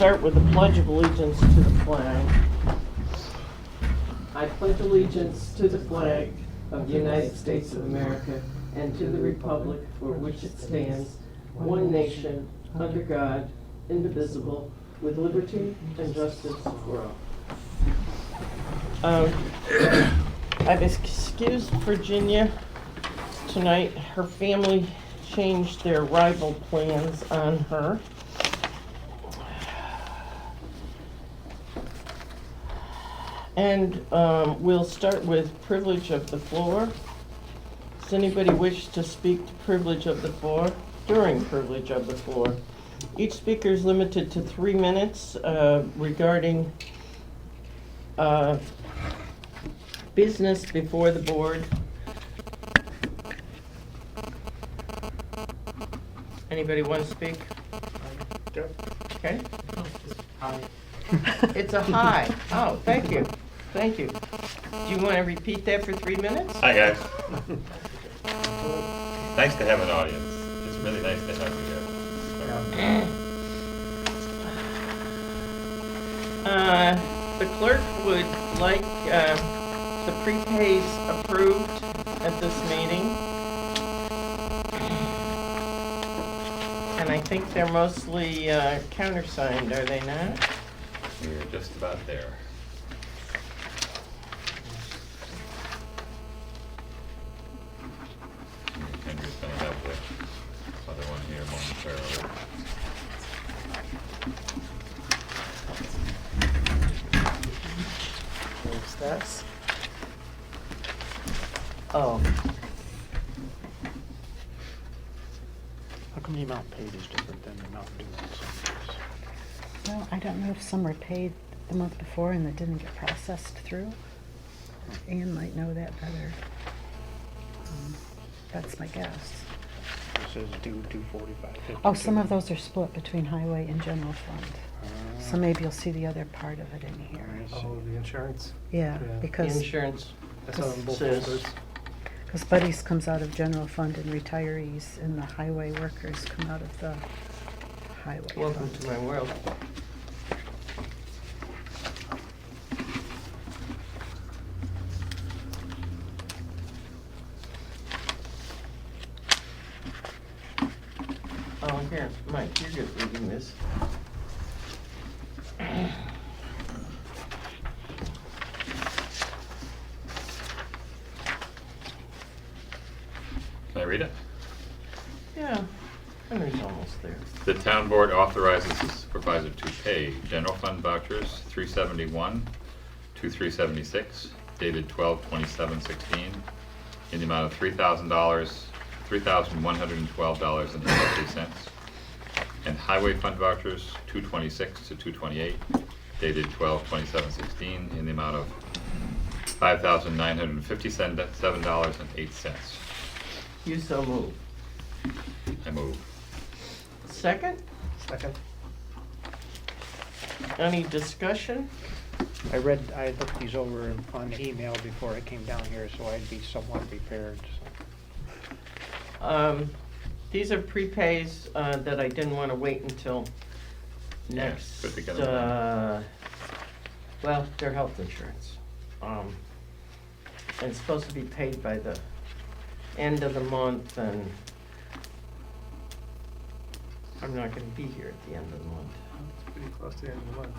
start with the Pledge of Allegiance to the flag. I pledge allegiance to the flag of the United States of America and to the republic for which it stands, one nation, under God, indivisible, with liberty and justice for all. I've excused Virginia tonight. Her family changed their arrival plans on her. And we'll start with privilege of the floor. Does anybody wish to speak to privilege of the floor? During privilege of the floor. Each speaker is limited to 3 minutes regarding business before the board. Anybody want to speak? Okay. Hi. It's a hi. Oh, thank you. Thank you. Do you want to repeat that for 3 minutes? Hi, guys. Nice to have an audience. It's really nice to have you here. The clerk would like the prepays approved at this meeting. And I think they're mostly countersigned, are they not? We're just about there. Henry's gonna have the other one here momentarily. What's that? Oh, How come the amount paid is different than the amount due in some years? Well, I don't know if some were paid the month before and that didn't get processed through. Ann might know that better. That's my guess. It says due 245.52. Oh, some of those are split between highway and general fund. So maybe you'll see the other part of it in here. I see. Oh, the insurance? Yeah, Yeah. the because insurance. That's on both Says- folders. Buddies comes out of general fund and retirees, and the highway workers come out of the highway Welcome fund. to my world. Oh, here, Mike, you're good reading this. Can I read it? Yeah, Henry's almost there. The town board authorizes the supervisor to pay general fund vouchers 371 to 376 dated 12/27/16 in the amount of $3,000, $3,112.83, and highway fund vouchers 226 to 228 dated 12/27/16 in the amount of $5,957.08. You so move. I move. Second, Second? any discussion? I looked these over on the email before I came down here, so I'd be somewhat prepared. These are prepays that I didn't want to wait until Yeah, next. put together. Well, they're health insurance. And it's supposed to be paid by the end of the month, and I'm not going to be here at the end of the month. It's pretty close to the end of the month.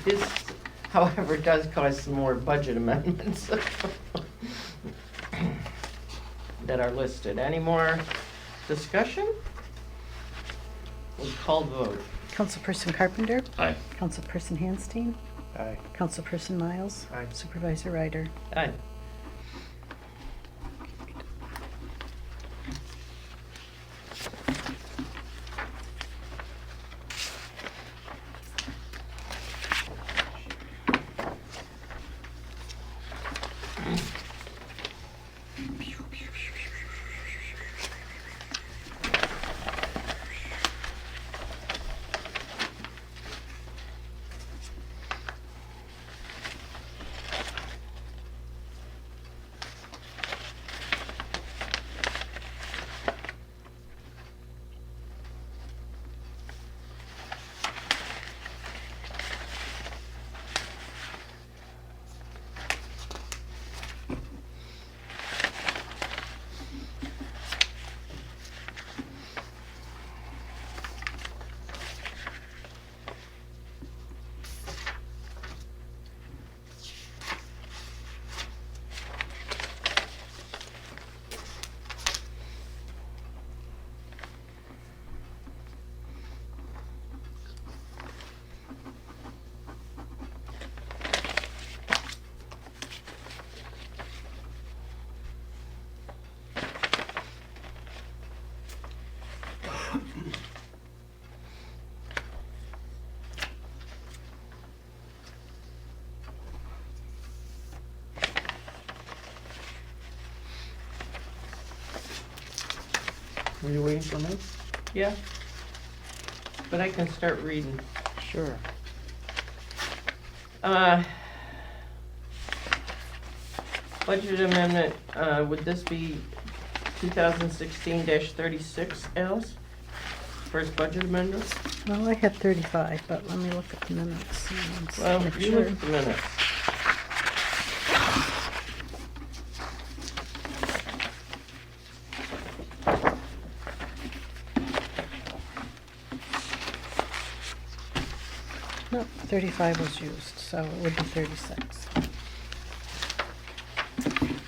This, however, does cause some more budget amendments that are listed. Any more discussion? We call the vote. Councilperson Carpenter? Aye. Councilperson Handstein? Aye. Councilperson Miles? Aye. Supervisor Ryder? Aye. Were you waiting for me? Yeah. But I can start reading. Sure. Budget amendment, would this be 2016-36, Alice? First budget amendment? Well, I had 35, but let me look at the minutes. and Well, make you sure. look at the minutes. No, 35 was used, so it would be 36.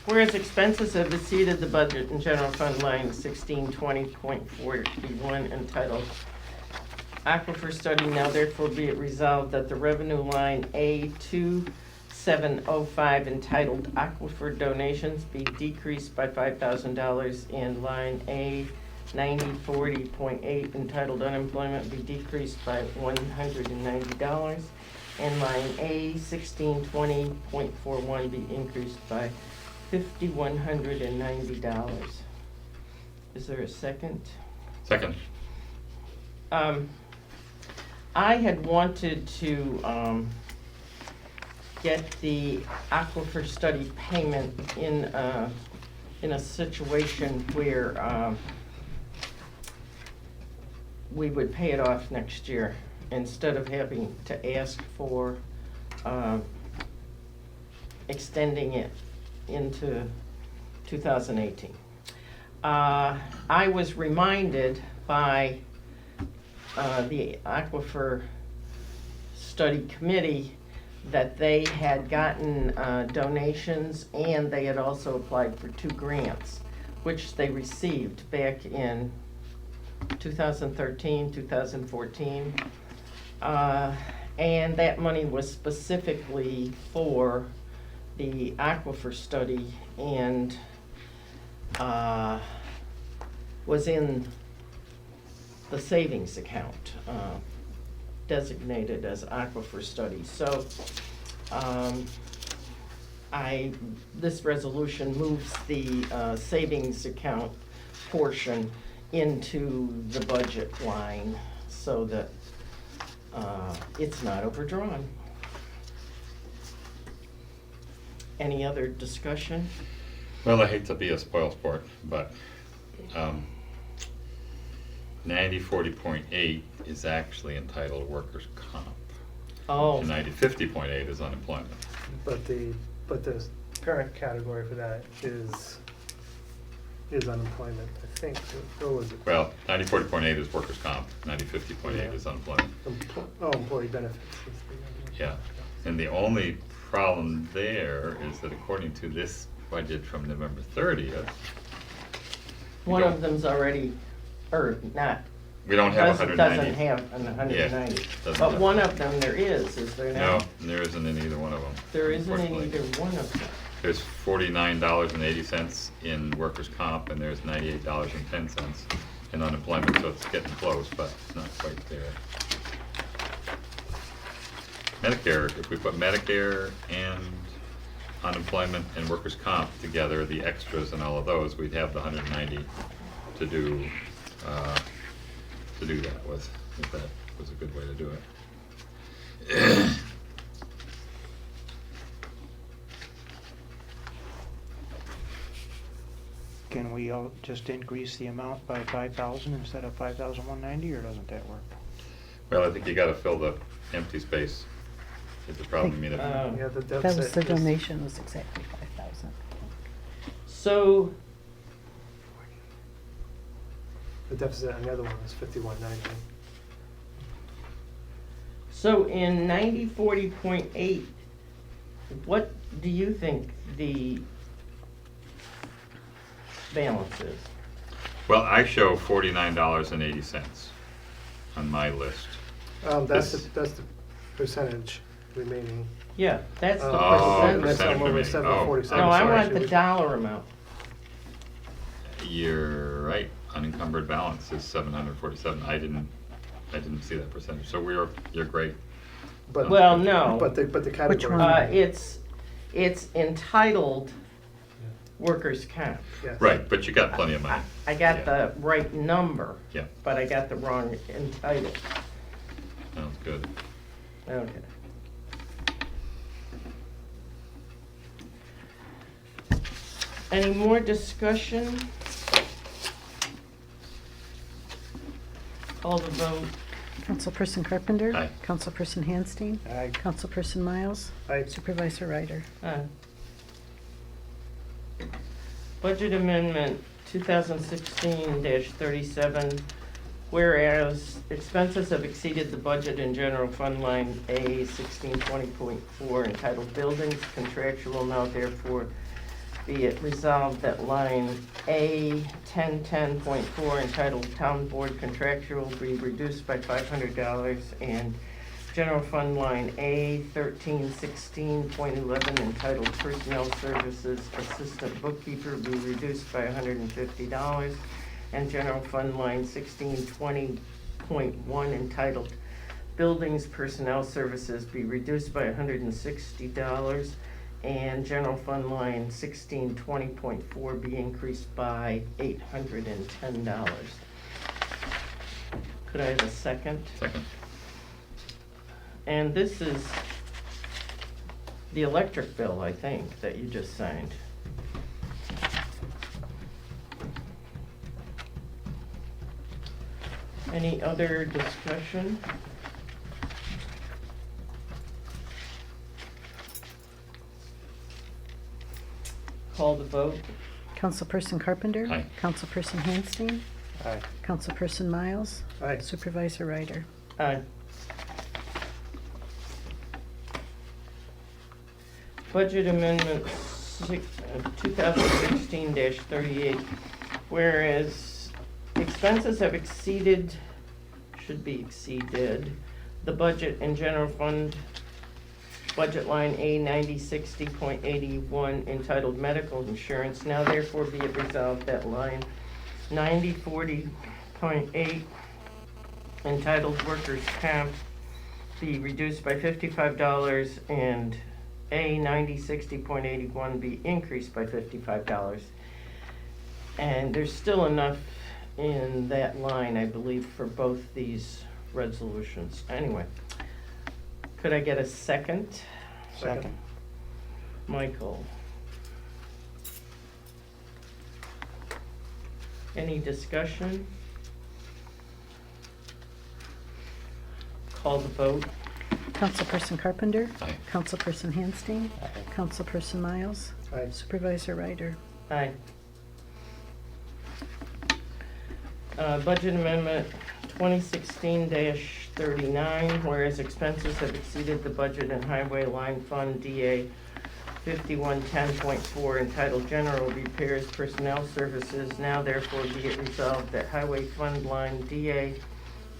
Whereas expenses have exceeded the budget in general fund line 1620.41 entitled Aquifer Study, now therefore be it resolved that the revenue line A2705 entitled Aquifer Donations be decreased by $5,000 and line A9040.8 entitled Unemployment be decreased by $190 and line A1620.41 be increased by $5,190. Is there a second? Second. I had wanted to get the aquifer study payment in a situation where we would pay it off next year instead of having to ask for extending it into 2018. I was reminded by the Aquifer Study Committee that they had gotten donations and they had also applied for 2 grants, which they received back in 2013, 2014. And that money was specifically for the aquifer study and was in the savings account designated as aquifer study. So this resolution moves the savings account portion into the budget line so that it's not overdrawn. Any other discussion? Well, I hate to be a spoilsport, but 9040.8 is actually entitled workers' comp. Oh, And 9050.8 is unemployment. But the parent category for that is unemployment, I think. Or was it? Well, 9040.8 is workers' comp, 9050.8 is unemployment. Employee benefits. is the other. Yeah. And the only problem there is that according to this budget from November 30th, one don't- of them's already, or not, we don't have doesn't 190. have an 190. doesn't But have- one of them there is there No, not? there isn't in either one of them. There isn't in unfortunately. either one of them. There's $49.80 in workers' comp, and there's $98.10 in unemployment, so it's getting close, but not quite there. Medicare, if we put Medicare and unemployment and workers' comp together, the extras and all of those, we'd have the 190 to do that with, if that was a good way to do it. Can we all just increase the amount by 5,000 instead of 5,190, or doesn't that work? Well, I think you gotta fill the empty space, is the problem. I mean, if- Yeah, the That deficit was the is- donation, was exactly 5,000. So, The deficit on the other one is 5190. so in 9040.8, what do you think the balance is? Well, I show $49.80 on my list. That's This- the percentage remaining. Yeah, that's the Oh, percentage. That's percentage on over remaining. 747. No, I Sorry, want should the we- dollar amount. You're right, unencumbered balance is 747. I didn't see that percentage, so you're great. But- Well, no. But the category. one? It's entitled workers' comp. Yes. Right, but you got plenty of money. I got Yeah. the right number, Yeah, but I got the wrong entitle. sounds good. Okay. Any more discussion? Call the vote. Councilperson Carpenter? Aye. Councilperson Handstein? Aye. Councilperson Miles? I, Supervisor Ryder? Aye. Budget Amendment 2016-37, whereas expenses have exceeded the budget in general fund line A 1620.4 entitled Buildings Contractual, now therefore be it resolved that line A 1010.4 entitled Town Board Contractual be reduced by $500, and general fund line A 1316.11 entitled Personnel Services Assistant Bookkeeper be reduced by $150, and general fund line 1620.1 entitled Buildings Personnel Services be reduced by $160, and general fund line 1620.4 be increased by $810. Could I have a second? Second. And this is the electric bill, I think, that you just signed. Any other discussion? Call the vote. Councilperson Carpenter? Aye. Councilperson Handstein? Aye. Councilperson Miles? I, Supervisor Ryder? Aye. Budget Amendment 2016-38, whereas expenses have exceeded, should be exceeded, the budget in general fund, budget line A 9060.81 entitled Medical Insurance, now therefore be it resolved that line 9040.8 entitled Workers' Comp be reduced by $55, and A 9060.81 be increased by $55. And there's still enough in that line, I believe, for both these resolutions. Anyway, could I get a second? Second. Michael. Any discussion? Call the vote. Councilperson Carpenter? Aye. Councilperson Handstein? Aye. Councilperson Miles? I, Supervisor Ryder? Aye. Budget Amendment 2016-39, whereas expenses have exceeded the budget in Highway Line Fund DA 5110.4 entitled General Repairs Personnel Services, now therefore be it resolved that Highway Fund Line DA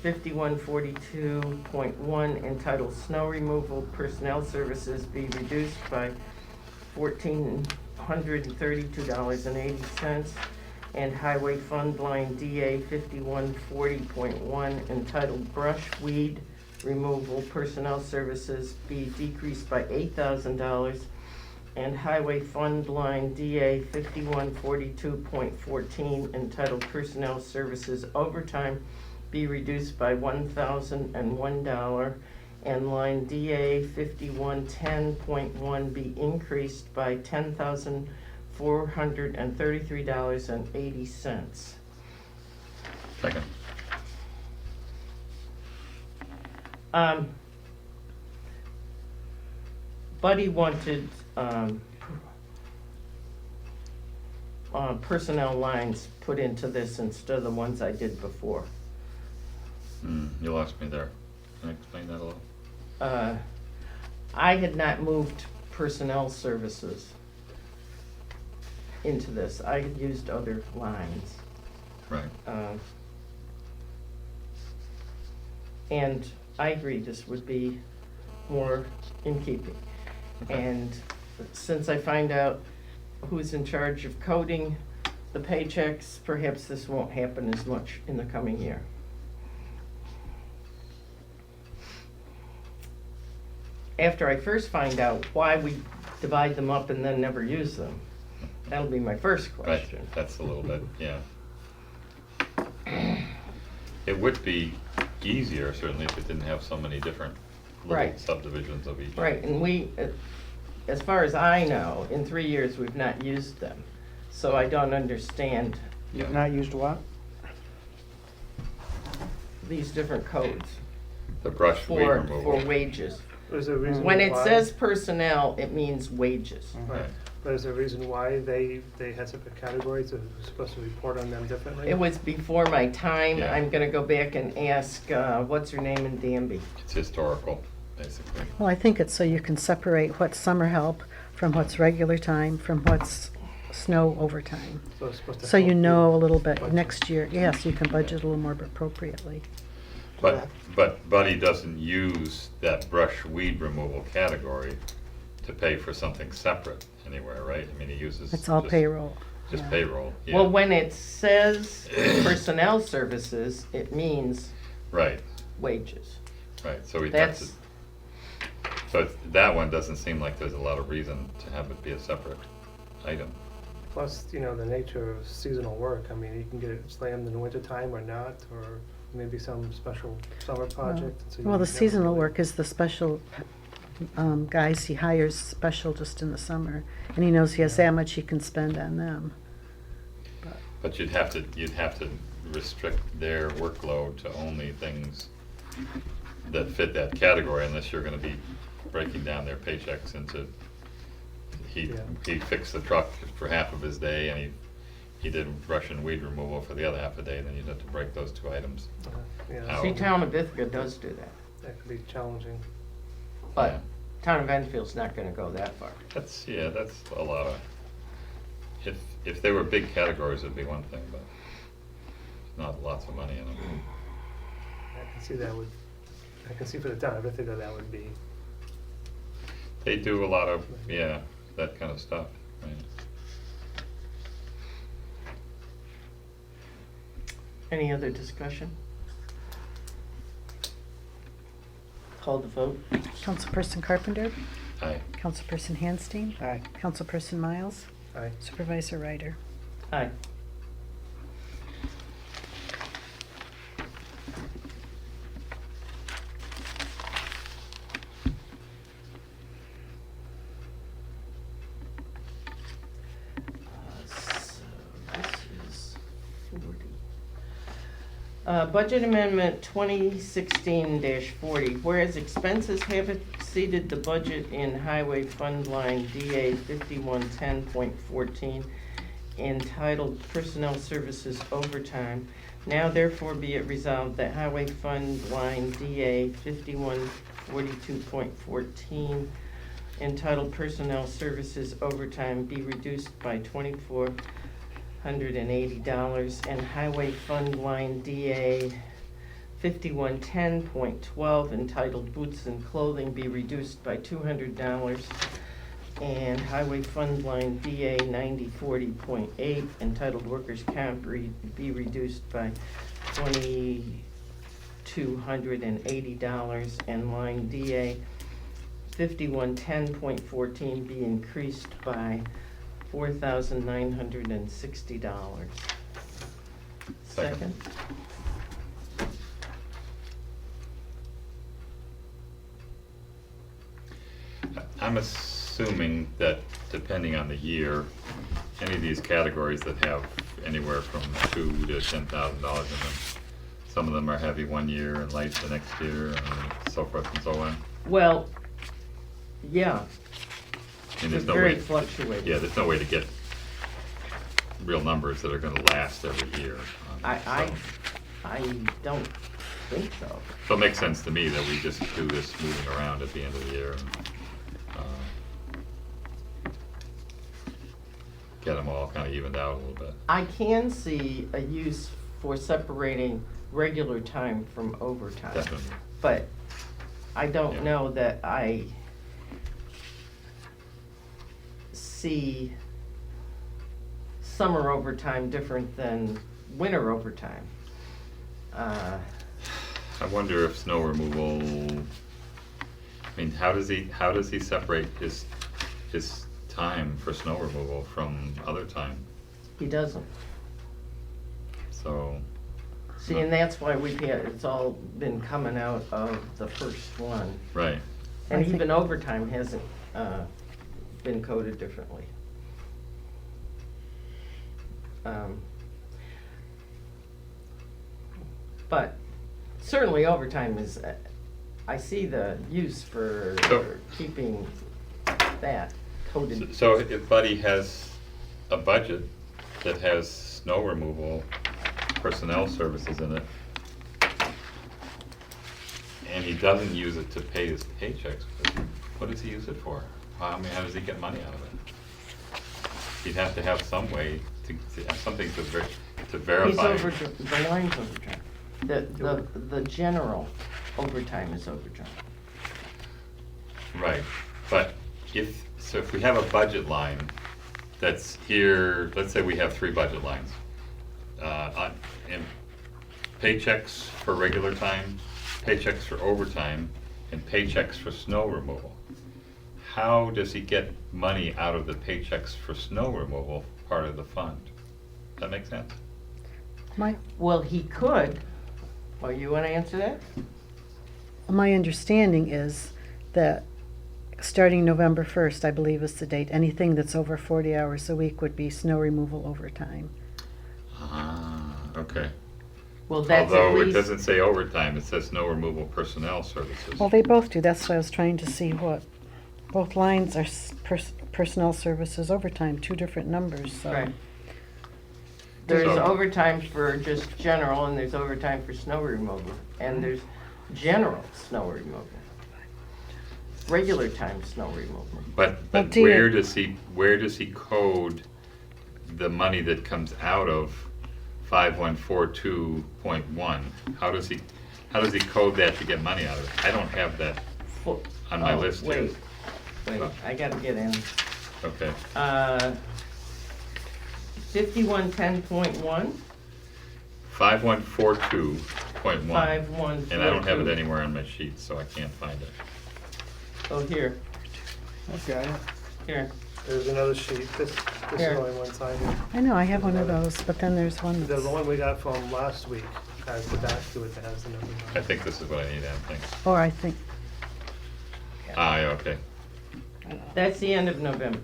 5142.1 entitled Snow Removal Personnel Services be reduced by $1,432.80, and Highway Fund Line DA 5140.1 entitled Brush Weed Removal Personnel Services be decreased by $8,000, and Highway Fund Line DA 5142.14 entitled Personnel Services Overtime be reduced by $1,001, and line DA 5110.1 be increased by $10,433.80. Second. Buddy wanted personnel lines put into this instead of the ones I did before. You lost me there. Can I explain that a little? I had not moved personnel services into this. I had used other lines. Right. And I agree this would be more in keeping. Okay. And since I find out who's in charge of coding the paychecks, perhaps this won't happen as much in the coming year. After I first find out why we divide them up and then never use them, That'll be my first Right, question. that's a little bit, yeah. It would be easier certainly if it didn't have so many different little Right. subdivisions of each. Right, and we, as far as I know, in 3 years, we've not used them. So I don't understand You've Yeah. not used what? these different codes The brush weed for removal. wages. Is there a reason When it why- says personnel, it means wages. Right, but is there a reason why they had separate categories, or we're supposed to report on them differently? It was before my time. Yeah. I'm gonna go back and ask, what's her name in Danby? It's historical, basically. Well, I think it's so you can separate what's summer help from what's regular time, from what's snow overtime. So it's supposed to So you help know a little bit budget. next year, yes, you can budget a little more appropriately. But Buddy doesn't use that brush weed removal category to pay for something separate anywhere, right? I mean, he uses. It's all just- payroll. Just yeah. payroll, yeah. Well, when it says personnel services, it means Right, wages. right, so we have to, That's, so that one doesn't seem like there's a lot of reason to have it be a separate item. Plus, the nature of seasonal work, I mean, you can get it slammed in the wintertime or not, or maybe some special summer project. so you Well, the never seasonal really- work is the special guys he hires special just in the summer, and he knows he has that much he can spend on them. But you'd have to restrict their workload to only things that fit that category unless you're gonna be breaking down their paychecks into, Yeah. he fixed the truck for half of his day and he did brush and weed removal for the other half a day, then you'd have to break those two items. Yeah, Out. see, Town of Ithaca does do that, that could be challenging. but Yeah. Town of Enfield's not gonna go that far. That's a lot of, if they were big categories, it'd be one thing, but not lots of money in them. I can see for the town of Ithaca that would be, They do a lot of, yeah, that kind of stuff, right? Any other discussion? Call the vote. Councilperson Carpenter, Aye. Councilperson Handstein, Aye. Councilperson Miles, I, Supervisor Ryder. Aye. So this is 40. Budget Amendment 2016-40, whereas expenses have exceeded the budget in Highway Fund Line DA 5110.14 entitled Personnel Services Overtime, now therefore be it resolved that Highway Fund Line DA 5142.14 entitled Personnel Services Overtime be reduced by $2,480, and Highway Fund Line DA 5110.12 entitled Boots and Clothing be reduced by $200, and Highway Fund Line DA 9040.8 entitled Workers' Comp be reduced by $2,280, and line DA 5110.14 be increased by $4,960. Second. I'm assuming that depending on the year, any of these categories that have anywhere from $2,000 to $10,000 in them, some of them are heavy one year and light the next year and so forth and so on. Well, yeah, And it's there's no very way, fluctuating. yeah, there's no way to get real numbers that are gonna last every year. I don't think so. So it makes sense to me that we just do this moving around at the end of the year and get them all kind of evened out a little bit. I can see a use for separating regular time from overtime. Definitely. But I Yeah. don't know that I see summer overtime different than winter overtime. I wonder if snow removal, I mean, how does he separate his time for snow removal from other time, He doesn't. so. See, and that's why it's all been coming out of the first one. Right, I And think- even overtime hasn't been coded differently. But certainly overtime is, I see the use for So- keeping that coded. so if Buddy has a budget that has snow removal personnel services in it, and he doesn't use it to pay his paychecks, what does he use it for? How does he get money out of it? He'd have to have some way to have something to He's verify. the line's overtime. The general overtime is overtime. Right, but if we have a budget line that's here, let's say we have 3 budget lines. And paychecks for regular time, paychecks for overtime, and paychecks for snow removal. How does he get money out of the paychecks for snow removal part of the fund? Does that make sense? Well, he could. Well, you want to answer that? My understanding is that starting November 1st, I believe is the date, anything that's over 40 hours a week would be snow removal overtime. Ah, okay. Well, that's at Although it least, doesn't say overtime, it says snow removal personnel services. Well, they both do. That's why I was trying to see what, both lines are personnel services overtime, 2 different numbers, so. right. There's So- overtime for just general, and there's overtime for snow removal, and there's general snow removal. Regular time snow removal. But Well, do where you- does he code the money that comes out of 5142.1? How does he code that to get money out of it? I don't have that Full- on my oh, list here. Wait, I gotta get in. Okay, 5110.1, 5142.1. 5142. And I don't have it anywhere on my sheet, so I can't find it. Oh, here, Okay. here. There's another sheet, this Here. is only one side here. I know, I have one of those, but then there's one The that's, one we got from last week has the back to it that has the numbers on I it. think this is what I need, I think. or I think, Ah, yeah, okay. That's the end of November.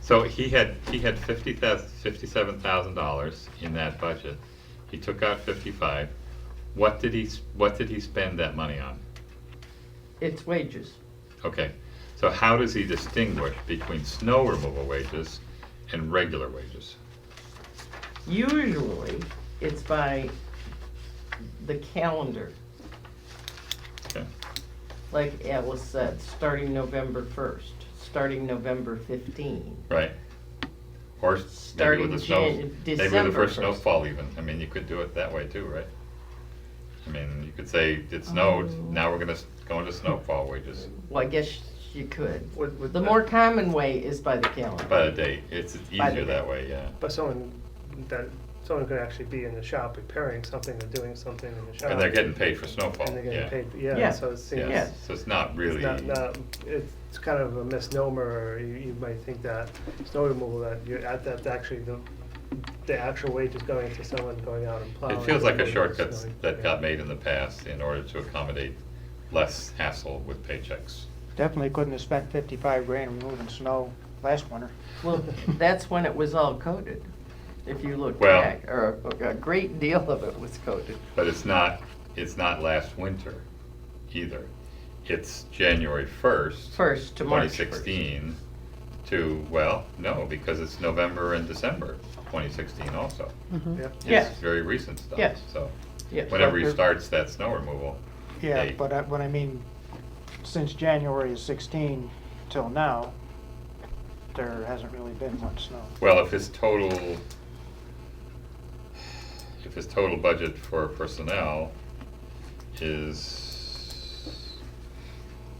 So he had $57,000 in that budget. He took out 55. What did he spend that money on? It's wages. Okay, so how does he distinguish between snow removal wages and regular wages? Usually, it's by the calendar. Okay, Like Alice said, starting November 1st, starting November 15. right. Or maybe Starting with the snow, maybe with the December first 1st. snowfall even. I mean, you could do it that way too, right? I mean, you could say it snowed, now we're gonna go into snowfall wages Well, I guess you could. Would The that- more common way is by the calendar. by the date. It's By the easier that date. way, yeah. But someone could actually be in the shop repairing something or doing something in the shop. And they're getting paid for snowfall, And they're getting yeah. paid, Yeah. yeah, so it seems. Yes. So it's not really. It's kind of a misnomer, or you might think that snow removal, that that's actually the actual wage is going to someone going out and plowing. It feels like a removing shortcut snow. that Yeah. got made in the past in order to accommodate less hassle with paychecks. Definitely couldn't have spent 55 grand removing snow last winter. Well, that's when it was all coded, if you look Well- back, or a great deal of it was coded. But it's not last winter either. It's January 1st, First to March 2016 to, well, no, because it's November and December 2016 also. mhm. Yeah. Yes. It's very recent stuff. Yes. So Yes. whenever he But there- starts that snow removal. Yeah, date. but what I mean, since January of 16 till now, there hasn't really been much snow. Well, if his total budget for personnel is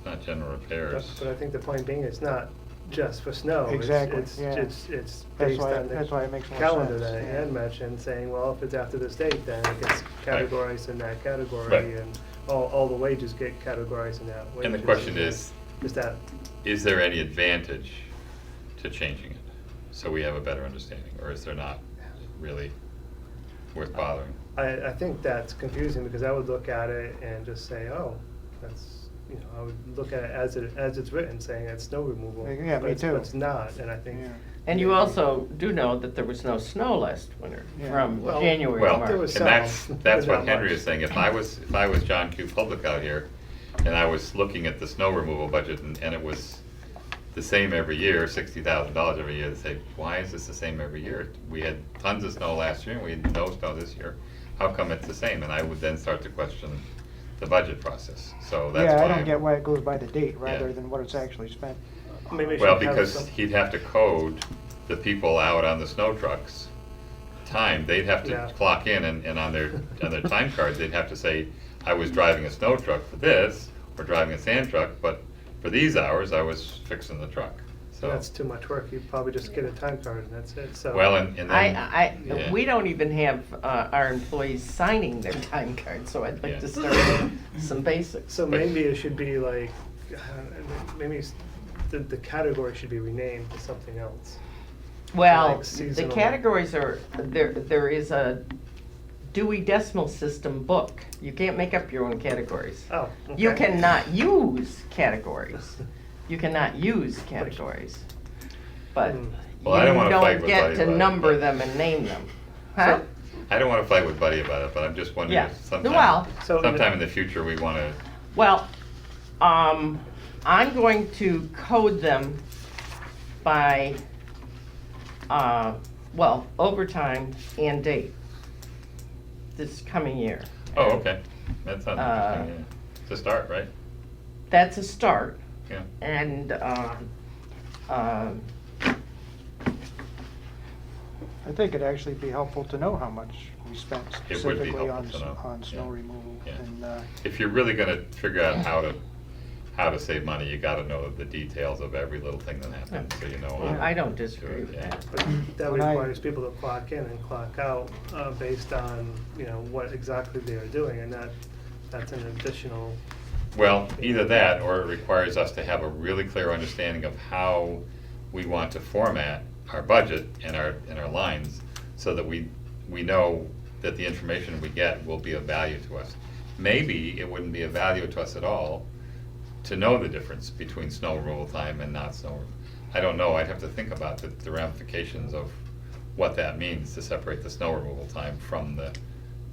not general repairs. But I think the point being, it's not just for snow. It's- Exactly, It's, yeah. it's That's based why, on that's the why it makes more calendar sense. that yeah. Ann mentioned, saying, well, if it's after this date, then it gets Right. categorized in that category, Right. and all the wages get categorized in that. And the wages. question is, Is that, Is there any advantage to changing it? So we have a better understanding, or is there not really worth bothering? I think that's confusing because I would look at it and just say, oh, that's, I would look at it as it's written, saying it's snow removal. Yeah, but me it's- too. But it's not, and I think. Yeah. And you also do know that there was no snow last winter Yeah. from Well, January Well, to March. There was and that's, some, that's but what not Henry much. is saying. If I was John Q. Public out here, and I was looking at the snow removal budget, and it was the same every year, $60,000 every year, they say, why is this the same every year? We had tons of snow last year, and we had no snow this year. How come it's the same? And I would then start to question the budget process. So that's Yeah, why. I don't get why it goes by the date rather Yeah. than what it's actually spent. Maybe it Well, should have because some- he'd have to code the people out on the snow trucks time. They'd have to Yeah. clock in, and on their time cards, they'd have to say, I was driving a snow truck for this, or driving a sand truck, but for these hours, I was fixing the truck. So, That's too much work. You probably just get a time card and that's it, so. well, and then. yeah. We don't even have our employees signing their time cards, so I'd Yeah. like to start with some basics. So maybe it should be like, maybe the category should be renamed to something else. Well, like the seasonal. categories are, there is a Dewey Decimal System book. You can't make up your own categories. Oh, You okay. cannot use categories. You cannot use categories. But Hmm. you Well, I don't wanna fight don't with get Buddy to about it, number but- them and name them. Huh? I don't wanna fight with Buddy about it, but I'm just wondering Yeah. if Well- sometime in the future, we wanna, Well, I'm going to code them by, overtime and date this coming year. oh, okay. That sounds interesting, yeah. It's a start, right? That's a start. Yeah. And, I think it'd actually be helpful to know how much we spent It would be specifically helpful to know, on snow yeah. removal. Yeah. And, If you're really gonna figure out how to save money, you gotta know the details of every little thing that happens, so you know. how I don't to do disagree it, with yeah. that. But that When I- requires people to clock in and clock out, based on, what exactly they are doing, and that's an additional. Well, either that, or it requires us to have a really clear understanding of how we want to format our budget and our lines, so that we know that the information we get will be of value to us. Maybe it wouldn't be of value to us at all to know the difference between snow removal time and not snow. I don't know, I'd have to think about the ramifications of what that means to separate the snow removal time from the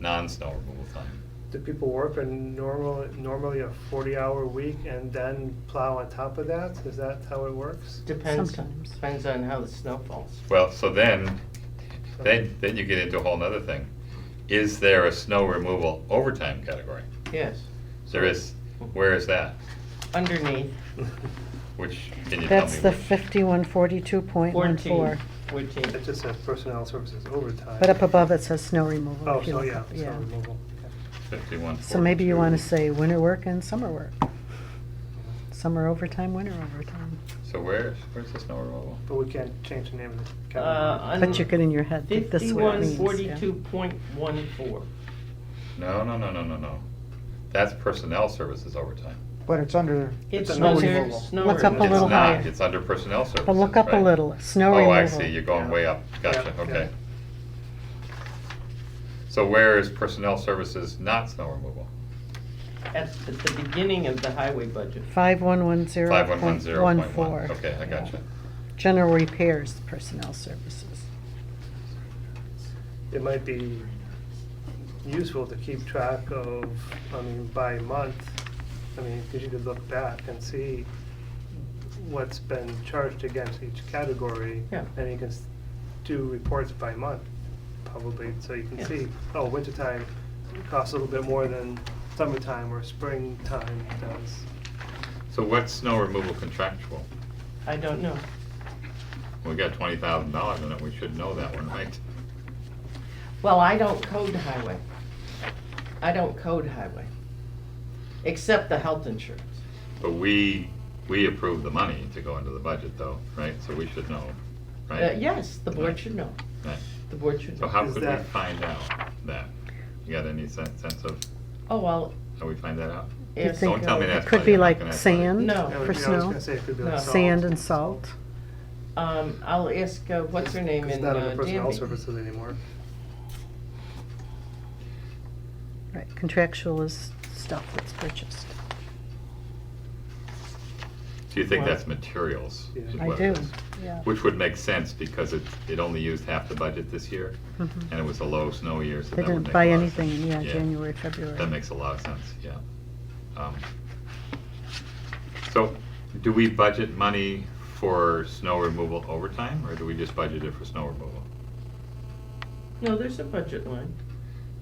non-snow removal time. Do people work normally a 40-hour week and then plow on top of that? Is that how it works? Depends, Sometimes. depends on how the snow falls. Well, so then you get into a whole nother thing. Is there a snow removal overtime category? Yes, There is. Where is that? underneath, Which, can you tell me? That's the which? 5142.14. 14. It just says personnel services overtime. But up above it says snow removal. Oh, if you so look yeah, up, snow removal. Okay. 51. So maybe you want to say winter work and summer work. Summer overtime, winter overtime. So where's the snow removal? But we can't change the name of the category. But you could in your head think this is what it means. 5142.14. No. That's personnel services overtime. but it's under It's It's snow under removal. snow Look up a removal. little It's not, higher. it's under personnel services, But look up a right? little, snow Oh, removal. I see, you're going way up, gotcha, Yeah, okay. yeah. So where is personnel services not snow removal? At the beginning of the highway budget. 5110.14, 5110.14. okay, I gotcha. General repairs, personnel services. It might be useful to keep track of, by month, because you could look back and see what's been charged against each category. Yeah. And you can do reports by month, probably, so you can Yes. see, oh, wintertime costs a little bit more than summertime or springtime does. So what's snow removal contractual? I don't know. We got $20,000 in it, we should know that one, right? Well, I don't code highway. Except the health insurance. But we approve the money to go into the budget though, right? So we should know, right? Yes, the board should know. Right. The board should So know. how Is could we that- find out that? You got any sense of, Oh, well, How we find that out? You Yes. think Don't tell me it that's could funny, be I'm not like gonna ask funny. sand No. Yeah, for I was snow? gonna say it could be like No. salt. Sand and salt? I'll ask, what's her name It's in not under personnel Danby? services anymore. Right, contractual is stuff that's purchased. Do you think Well- that's materials? Yeah. is I what it do, is? yeah. Which would make sense because it only used half the budget this year, Mhm. and it was a low snow year, so They that would didn't make buy a lot of anything sense. in, January, February. That makes a lot of sense, yeah. So, do we budget money for snow removal overtime, or do we just budget it for snow removal? No, there's a budget line.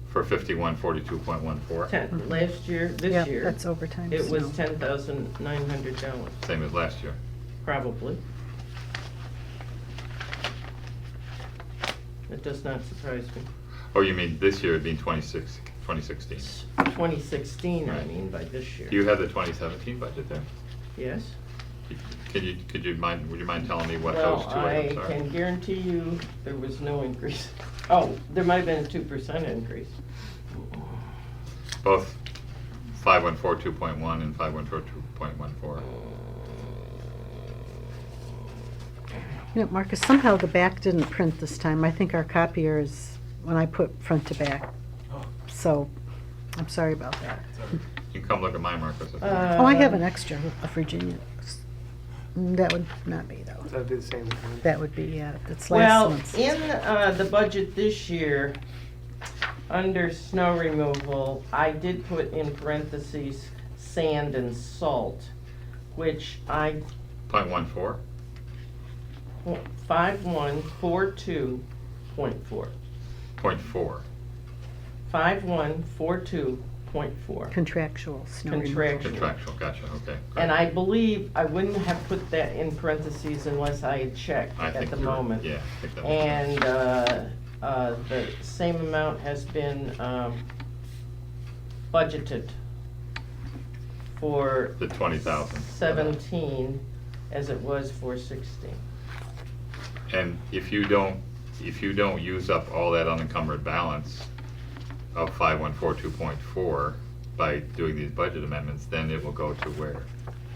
For 5142.14? Last year, this Yeah, year, that's overtime it was snow. $10,900, Same as last year. probably. It does not surprise me. Oh, you mean this year, it'd be 2016? 2016, I Right. mean, by this year. Do you have the 2017 budget there? Yes? Would you mind telling me what those two Well, I items are? can guarantee you there was no increase. Oh, there might have been a 2% increase. Both 5142.1 and 5142.14. You know, Marcus, somehow the back didn't print this time. I think our copier is, when I put front to back. So, I'm sorry about that. You can come look at my Marcus. Oh, I have an extra of Virginia. That would not be though. That'd be the same thing. That would be, yeah, it's last Well, month's. in the budget this year, under snow removal, I did put in parentheses sand and salt, which I, .14? 5142.4. .4. 5142.4. Contractual snow removal. Contractual. Contractual, gotcha, okay. great. And I believe I wouldn't have put that in parentheses unless I had checked I at think the you're- moment. Yeah, I think that makes sense. And the same amount has been budgeted for The 20,000. 17 as it was for 16. And if you don't use up all that unencumbered balance of 5142.4 by doing these budget amendments, then it will go to where?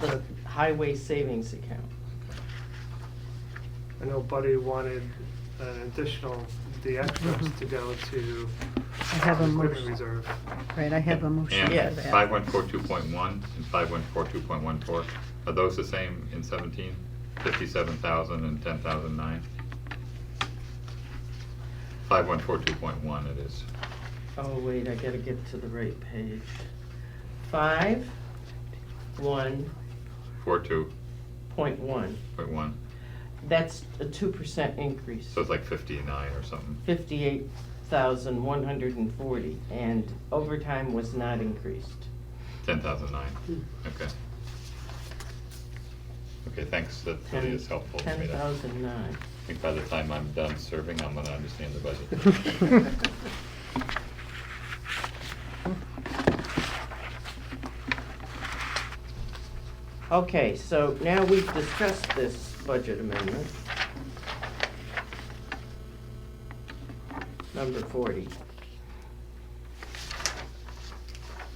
The highway savings account. I know Buddy wanted an additional, the extras to go to I have a equipment motion, reserve. right, I have a motion And for Yes. that. 5142.1 and 5142.14, are those the same in 17? 57,000 and 10,009? 5142.1 it is. Oh, wait, I gotta get to the right page. 51.1. 42.1, That's a 2% increase. so it's like 59 or something. 58,140, and overtime was not increased. 10,009, okay. Okay, thanks, that really is helpful to me. I 10,009. think by the time I'm done serving, I'm gonna understand the budget. Okay, so now we've discussed this budget amendment. Number 40.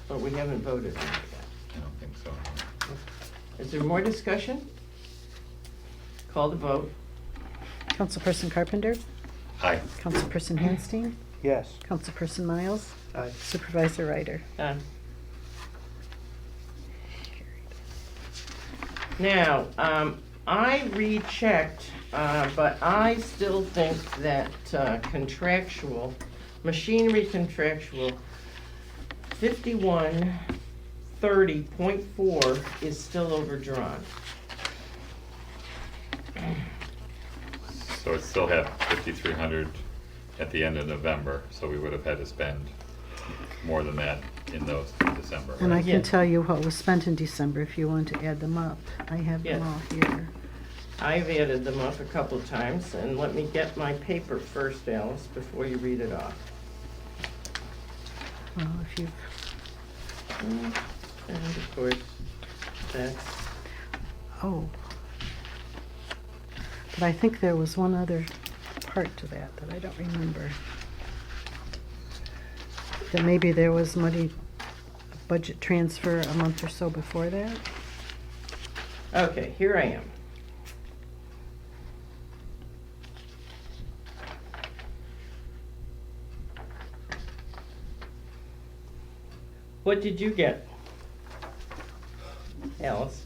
But we haven't voted on it I don't think so. yet. Is there more discussion? Call the vote. Councilperson Carpenter, Aye. Councilperson Hanstein, Yes. Councilperson Miles, Aye. Supervisor Ryder. Now, I rechecked, but I still think that contractual, machinery contractual, 5130.4 is still overdrawn. So it still had 5,300 at the end of November, so we would have had to spend more than that in those in December. And I right? Yeah. can tell you what was spent in December if you want to add them up. I have them Yeah. all here. I've added them up a couple times, and let me get my paper first, Alice, before you read it off. Well, if you, And of course, that's, oh. But I think there was one other part to that that I don't remember. That maybe there was money budget transfer a month or so before that. Okay, here I am. What did you get, Alice?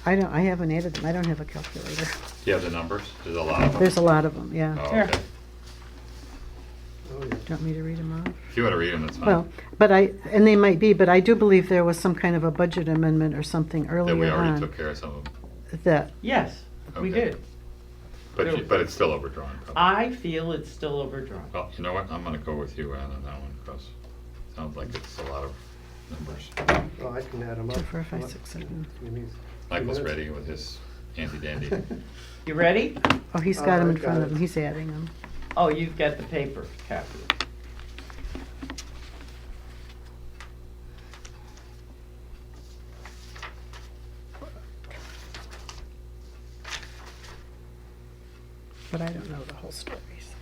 I haven't added them, I don't have a calculator. Do you have the numbers? There's a lot of them. There's a lot of them, yeah. Oh, Here. okay. Oh, yeah. Do you want me to read them off? If you want to read them, that's fine. Well, but and they might be, but I do believe there was some kind of a budget amendment or something That earlier we already on took care of some of them. that, Yes, we Okay. did. But it's still overdrawn. probably. I feel it's still overdrawn. Well, you know what? I'm gonna go with you, Ann, on that one, because it sounds like it's a lot of numbers. Well, I can add them up. 2, 4, 5, 6, 7. Give me Michael's 2 minutes. ready with his handy dandy. You ready? Oh, he's got them in Got front of it. him, he's adding them. Oh, you've got the paper copy. But I don't know the whole story. So.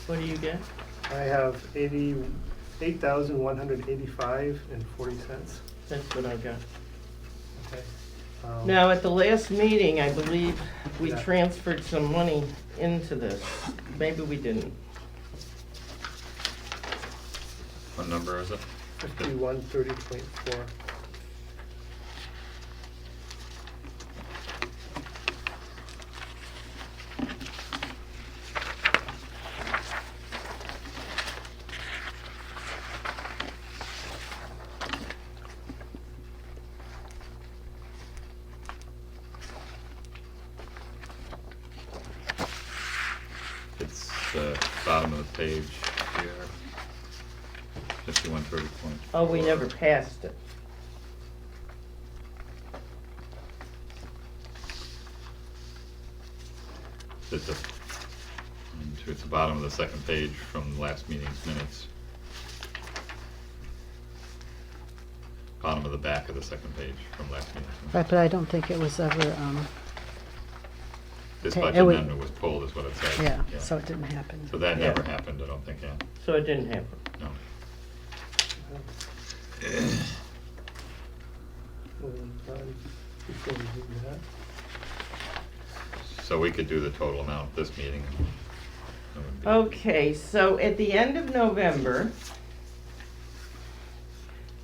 What do you get? I have 8,185.40. That's what I got. Okay. Now, at the last meeting, I believe we Yeah. transferred some money into this. Maybe we didn't. What number is it? 5130.4. It's the bottom of the page here. 5130 point. Oh, we never passed it. It's the bottom of the second page from last meeting's minutes. Bottom of the back of the second page from last meeting's minutes. Right, but I don't think it was ever, This Okay, budget it would- amendment was pulled, is what it says. yeah, so it didn't happen. So that Yeah. never happened, I don't think, yeah. So it didn't happen. No. Before we do that. So we could do the total amount this meeting. That would be- Okay, so at the end of November,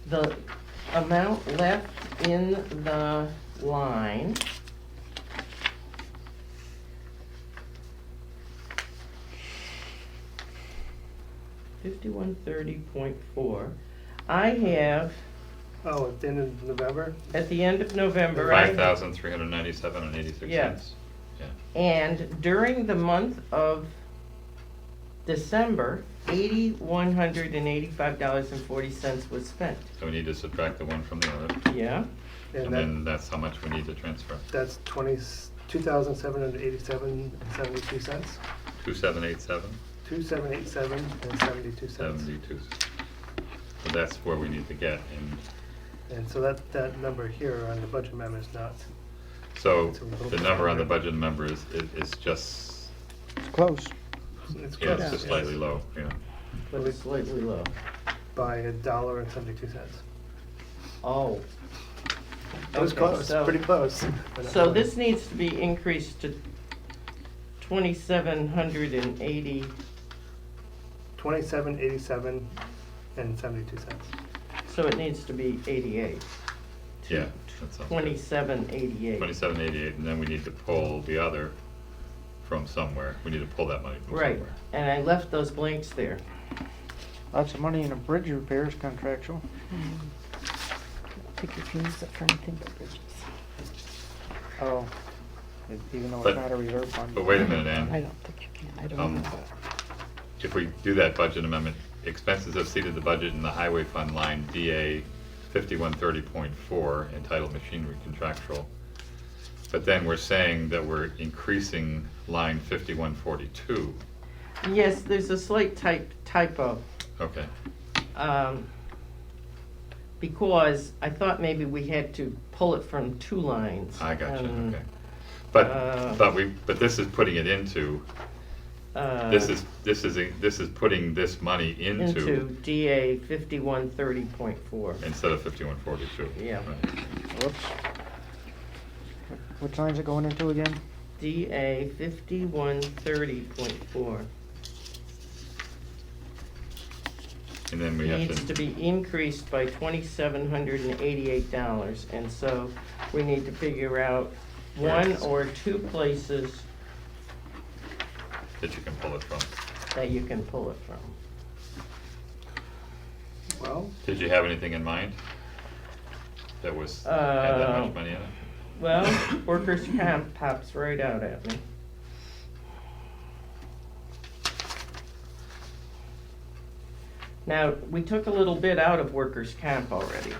the amount left in the line $5130.4. I have, Oh, at the end of November? at the end of November, I have, 5,397 and 86 Yes. cents. Yeah. and during the month of December, $8,185.40 was spent. So we need to subtract the one from the other, Yeah? and And then that's how much we need to transfer. that's 2,787.72 cents. 2787, 2,787.72 cents. 72. So that's where we need to get, And so that number here on the budget amendment is not, so It's a little the bit number on the higher. budget number is It's just, close. it's yeah, close. it's just slightly low, yeah. But it's slightly low. By $1.72. Oh. It was Okay, close, so- pretty close. So this needs to be increased to $2,780. 2787 and 72 cents. So it needs to be 88. Yeah, that sounds good. 2788. 2788, and then we need to pull the other from somewhere. We need to pull that money from Right, somewhere. and I left those blanks there. Lots of money in a bridge repairs contractual. I think you can use it for anything but bridges. Oh, even though But- it's not a reserve fund. But wait a minute, Ann. I don't think you can, I don't Um, know. If we do that budget amendment, expenses have exceeded the budget in the highway fund line DA 5130.4 entitled machinery contractual. But then we're saying that we're increasing line 5142. Yes, there's a slight typo. Okay, Because I thought maybe we had to pull it from two lines. I got you, and, okay. uh, But this is putting it into, this is putting this money into DA 5130.4. instead of 5142. Yeah. Right. Whoops. Which line's it going into again? DA 5130.4. And then we have Needs to be increased by $2,788, and so we need to figure out one or two places that you can pull it from. that you can pull it from. Well, Did you have anything in mind that had that much money in it? Well, workers' comp pops right out at me. Now, we took a little bit out of workers' comp already,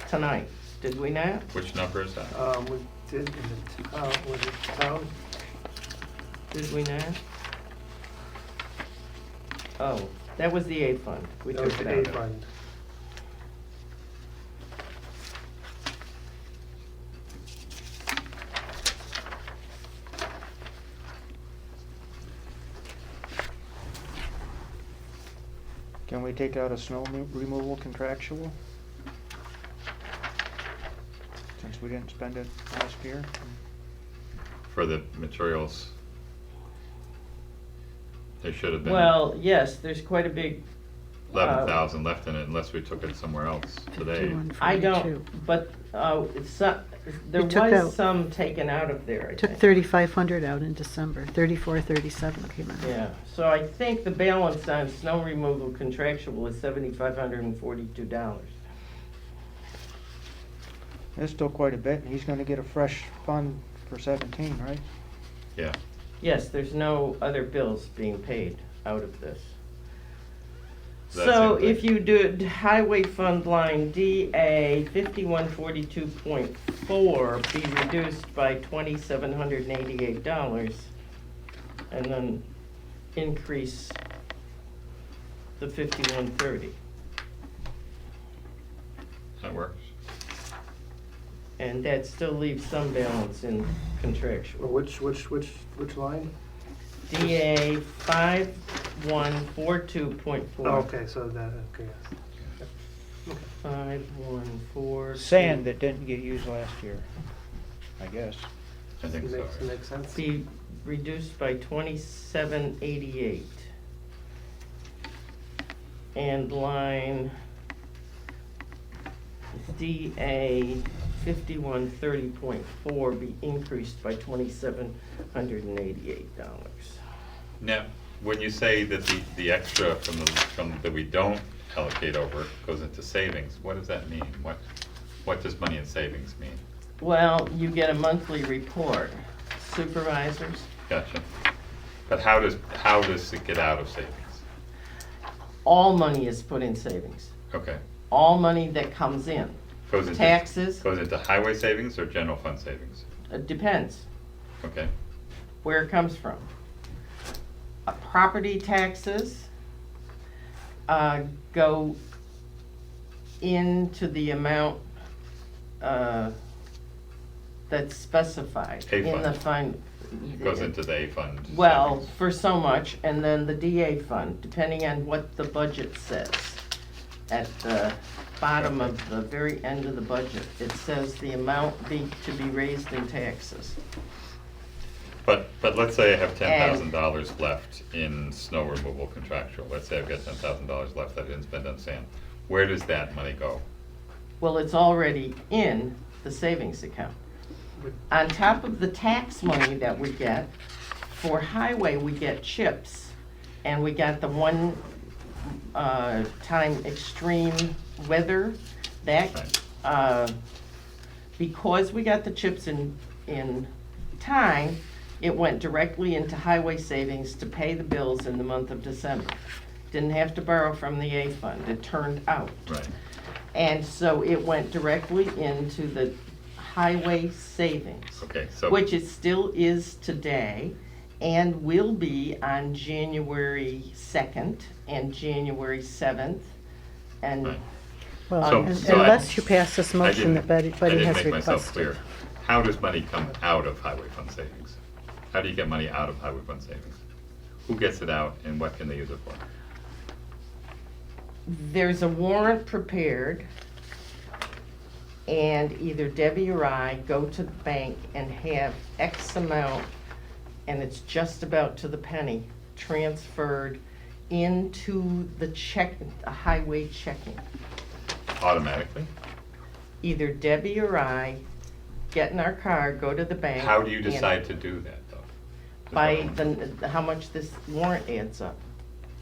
tonight, did we not? Which number is that? we did, was it town? Did we not? Oh, that was the A fund, we That was took it the A out. fund. Can we take out a snow removal contractual? Since we didn't spend it last year? For the materials? There should have been Well, yes, there's quite a big, 11,000 left in it unless we took it somewhere else today. 51, I 42. don't, but, there You took was out- some taken out of there, I Took think. 3,500 out in December, 34, 37 came out. Yeah, so I think the balance on snow removal contractual is $7,542. There's still quite a bit, and he's gonna get a fresh fund for 17, right? Yeah. Yes, there's no other bills being paid out of this. That's So it, if right? you do highway fund line DA 5142.4 be reduced by $2,788 and then increase the 5130. That works. And that still leaves some balance in contractual. Which line? DA 5142.4. Oh, okay, so that, okay, yes. 5142. Sand that didn't get used last year, I guess. I think so. Makes sense. Be reduced by 2788. And line DA 5130.4 be increased by $2,788. Now, when you say that the extra from that we don't allocate over goes into savings, what does that mean? What does money in savings mean? Well, you get a monthly report. Supervisors, Gotcha. But how does it get out of savings? all money is put in savings. Okay. All money that comes in. Goes into Taxes, Goes into highway savings or general fund savings? it depends Okay. where it comes from. Property taxes go into the amount that's specified A in the fund. fund. It goes into the A fund. Well, savings. for so much, and then the DA fund, depending on what the budget says. At the bottom of the very end of the budget, it says the amount to be raised in taxes. But let's say I have $10,000 left in snow removal contractual. Let's say I've got $10,000 left that I didn't spend on sand. Where does that money go? Well, it's already in the savings account. On top of the tax money that we get, for highway, we get chips. And we got the one time extreme weather, that, because we got the chips in time, it went directly into highway savings to pay the bills in the month of December. Didn't have to borrow from the A fund, it turned out. Right. And so it went directly into the highway savings. Okay, so. Which it still is today and will be on January 2nd and January 7th. And Right. Well, So- un- so I- unless you pass this motion that Betty I didn't has make myself requested. clear. How does money come out of highway fund savings? How do you get money out of highway fund savings? Who gets it out and what can they use it for? there's a warrant prepared, and either Debbie or I go to the bank and have X amount, and it's just about to the penny, transferred into the highway checking. Automatically? Either Debbie or I get in our car, go to the bank. How do you and decide to do that, though? By how much this warrant adds up.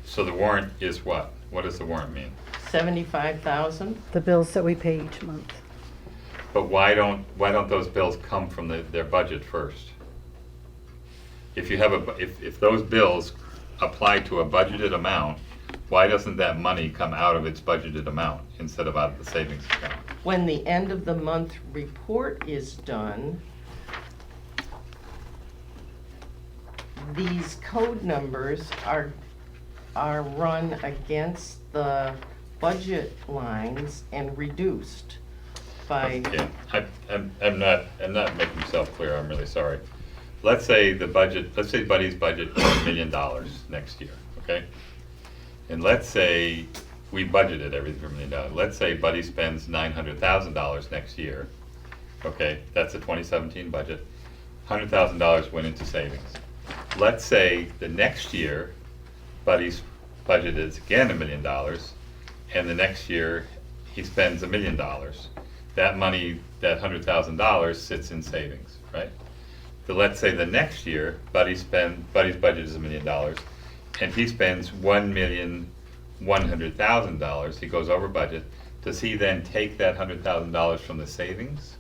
So the warrant is what? What does the warrant mean? 75,000? The bills that we pay each month. But why don't those bills come from their budget first? If you have if those bills apply to a budgeted amount, why doesn't that money come out of its budgeted amount instead of out of the savings account? When the end of the month report is done, these code numbers are run against the budget lines and reduced by, Yeah, I'm not making myself clear, I'm really sorry. Let's say Buddy's budget is $1 million next year, okay? And let's say we budgeted everything for $1 million. Let's say Buddy spends $900,000 next year, okay? That's the 2017 budget. $100,000 went into savings. Let's say the next year, Buddy's budget is again $1 million, and the next year he spends $1 million. That money, that $100,000 sits in savings, right? So let's say the next year, Buddy's budget is $1 million, and he spends $1,100,000. He goes over budget. Does he then take that $100,000 from the savings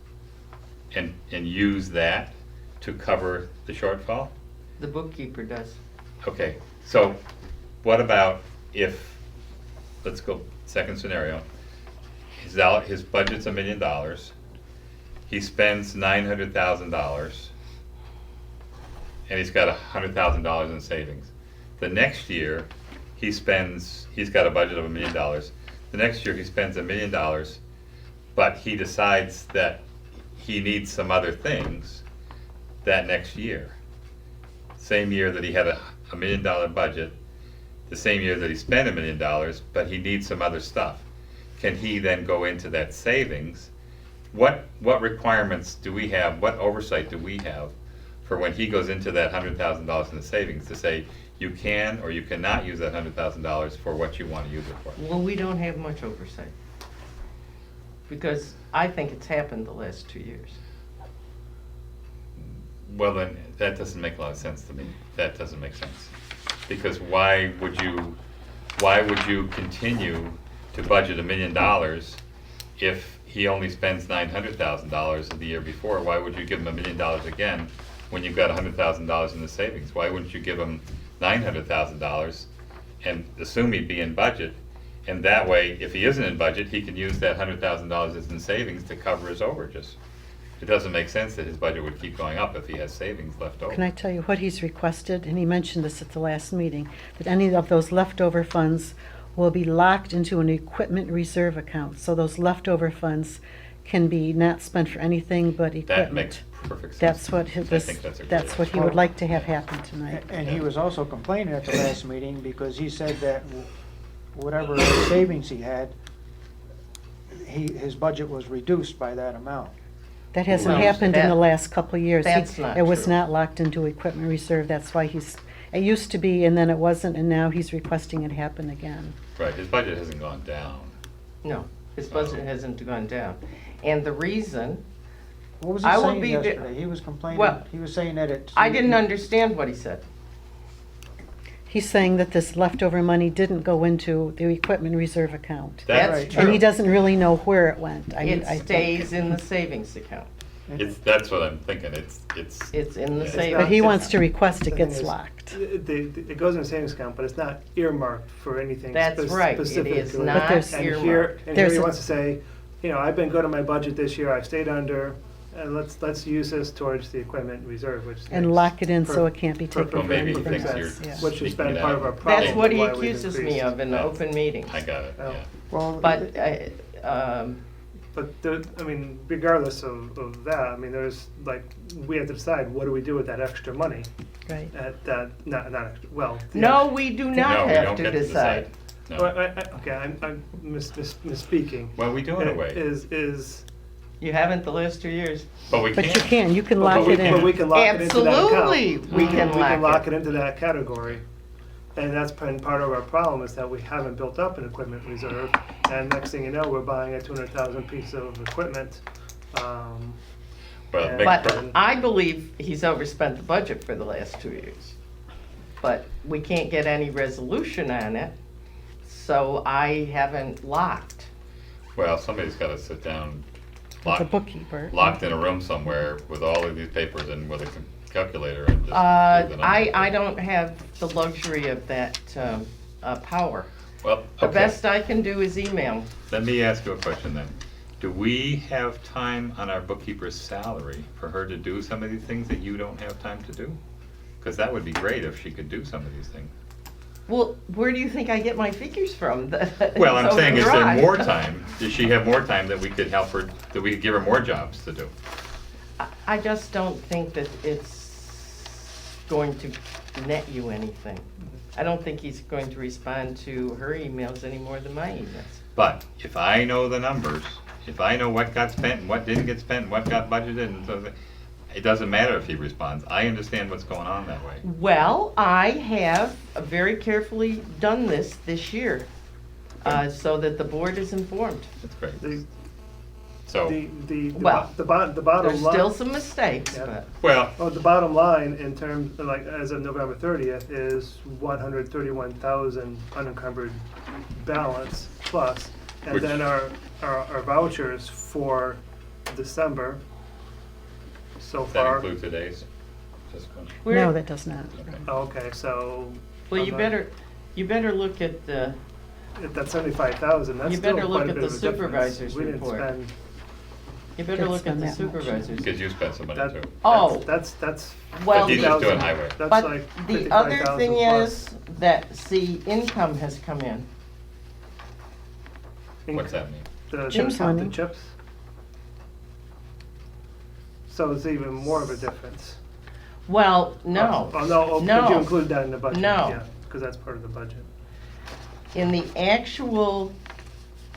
and use that to cover the shortfall? the bookkeeper does. Okay, so what about if, let's go second scenario. His budget's $1 million. He spends $900,000, and he's got $100,000 in savings. The next year, he's got a budget of $1 million. The next year, he spends $1 million, but he decides that he needs some other things that next year. Same year that he had a $1 million budget, the same year that he spent $1 million, but he needs some other stuff. Can he then go into that savings? What requirements do we have, what oversight do we have for when he goes into that $100,000 in the savings to say you can or you cannot use that $100,000 for what you want to use it for? Well, we don't have much oversight, because I think it's happened the last 2 years. Well, then, that doesn't make a lot of sense to me. That doesn't make sense. Because why would you continue to budget $1 million if he only spends $900,000 the year before? Why would you give him $1 million again when you've got $100,000 in the savings? Why wouldn't you give him $900,000 and assume he'd be in budget? And that way, if he isn't in budget, he can use that $100,000 that's in savings to cover his overages. It doesn't make sense that his budget would keep going up if he has savings left over. Can I tell you what he's requested? And he mentioned this at the last meeting, that any of those leftover funds will be locked into an equipment reserve account. So those leftover funds can be not spent for anything but equipment. That makes perfect sense. That's what I think that's a great that's what he would like to have happen tonight. And he was also complaining at the last meeting because he said that whatever savings he had, his budget was reduced by that amount. That hasn't No, happened in the that- last couple of years. that's not It was true. not locked into equipment reserve, that's why it used to be, and then it wasn't, and now he's requesting it happen again. Right, his budget hasn't gone down. No, his budget hasn't gone down. And the reason, What was he I will saying be ve- yesterday? He was complaining, Well, he was saying that it. I didn't understand what he said. He's saying that this leftover money didn't go into the equipment reserve account. That's Right. true. And he doesn't really know where it went. I It think. stays in the savings account. That's what I'm thinking, it's. It's in the It's savings. not- But he wants to request The it thing gets is, locked. It goes in a savings account, but it's not earmarked for anything That's right, it specific. is to it. not there's- And here, earmarked. and here There's he a- wants to say, you know, I've been good on my budget this year, I've stayed under, and let's use this towards the equipment reserve, which. And makes lock it in so per- it can't be per- taken Well, from maybe he anything thinks else. you're. Yeah. Which has been sneaking it part out. of our problem. That's what he why we've accuses me increased. of in the Yeah. open meetings. I got it, Oh. yeah. Well, But, But I mean, regardless of that, I mean, there's like, we have to decide, what do we do with that extra money? Right. At that, not extra, well. the no, we do No, not we have don't to get to decide. No. Well, okay, I'm misspeaking. Well, we do in a way, Is, You haven't the last 2 years. but we But you can't. you can but lock we- it But we in. can lock it into that account. Absolutely, we can lock lock it. it into that category. And that's been part of our problem, is that we haven't built up an equipment reserve. And next thing you know, we're buying a 200,000 piece of equipment. Well, Yeah. make But per- I believe he's overspent the budget for the last 2 years. But we can't get any resolution on it, so I haven't locked. well, somebody's gotta sit down, The locked, bookkeeper. locked in a room somewhere with all of these papers and with a calculator and just do the numbers. I don't have the luxury of that power. Well, The okay, best I can do is email. let me ask you a question then. Do we have time on our bookkeeper's salary for her to do some of these things that you don't have time to do? Because that would be great if she could do some of these things. Well, where do you think I get my figures from? Well, I'm It's saying, is there overdrive. more time? Does she have more time that we could help her, that we could give her more jobs to do? I just don't think that it's going to net you anything. I don't think he's going to respond to her emails any more than my emails. But if I know the numbers, if I know what got spent and what didn't get spent and what got budgeted and so it doesn't matter if he responds. I understand what's going on that way. Well, I have very carefully done this year, so that the board is informed. That's great. the, So, Well, the bottom There's line. still some mistakes, Yeah. but well, Well, the bottom line in terms, like, as of November 30th, is 131,000 unencumbered balance plus. And Which- then our vouchers for December so does that far. include today's? Just one? No, that does not. Okay. Okay, so. well, you I'm not- better look at the, If that's 75,000, that's You still better quite look a at bit the of a difference. supervisor's We didn't report. spend, you better Didn't look at spend the that much, yeah. supervisors. Because you spent some money that, too. Oh. that's Well, But he's just doing 50,000. highway. That's But like the other 55,000 thing plus. is that, see, income has come in. What's that mean? The Chips the money. chips. So it's even more of a difference. Well, no. Oh, no, oh, No. but you include that in the budget? No. Yeah, because that's part of the budget. In the actual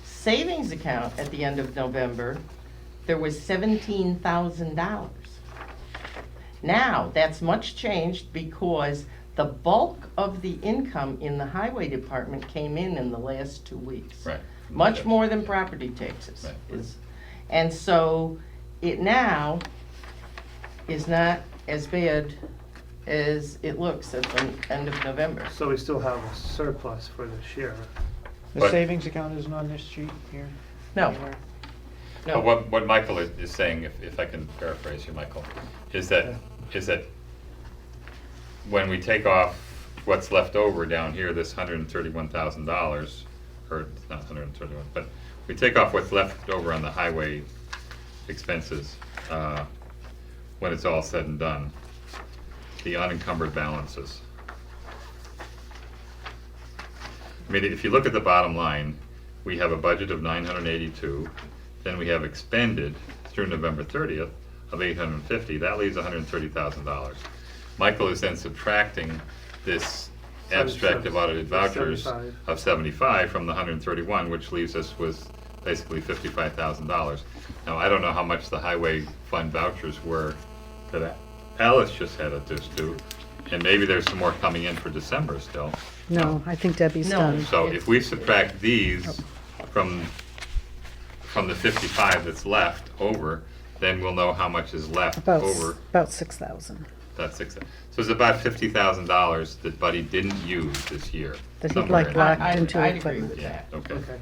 savings account at the end of November, there was $17,000. Now, that's much changed because the bulk of the income in the highway department came in the last 2 weeks. Right. Much more than property taxes Right. is. And so it now is not as bad as it looks at the end of November. So we still have a surplus for this year. The But- savings account isn't on this sheet here? No, anywhere? But no. what Michael is saying, if I can paraphrase you, Michael, is that when we take off what's left over down here, this $131,000, or it's not 131, but we take off what's left over on the highway expenses, when it's all said and done, the unencumbered balances. I mean, if you look at the bottom line, we have a budget of 982, then we have expended through November 30th of 850, that leaves $130,000. Michael is then subtracting this abstract of audited vouchers 75. of 75 from the 131, which leaves us with basically $55,000. Now, I don't know how much the highway fund vouchers were that Alice just had it just to, and maybe there's some more coming in for December still. No, I think Debbie's No. done. So if we subtract these from the 55 that's left over, then we'll know how much is left About, over. about 6,000 That's six. So it's about $50,000 that Buddy didn't use this year. that he'd somewhere like in locked there. into I'd agree equipment. with Yeah, that. okay. Okay.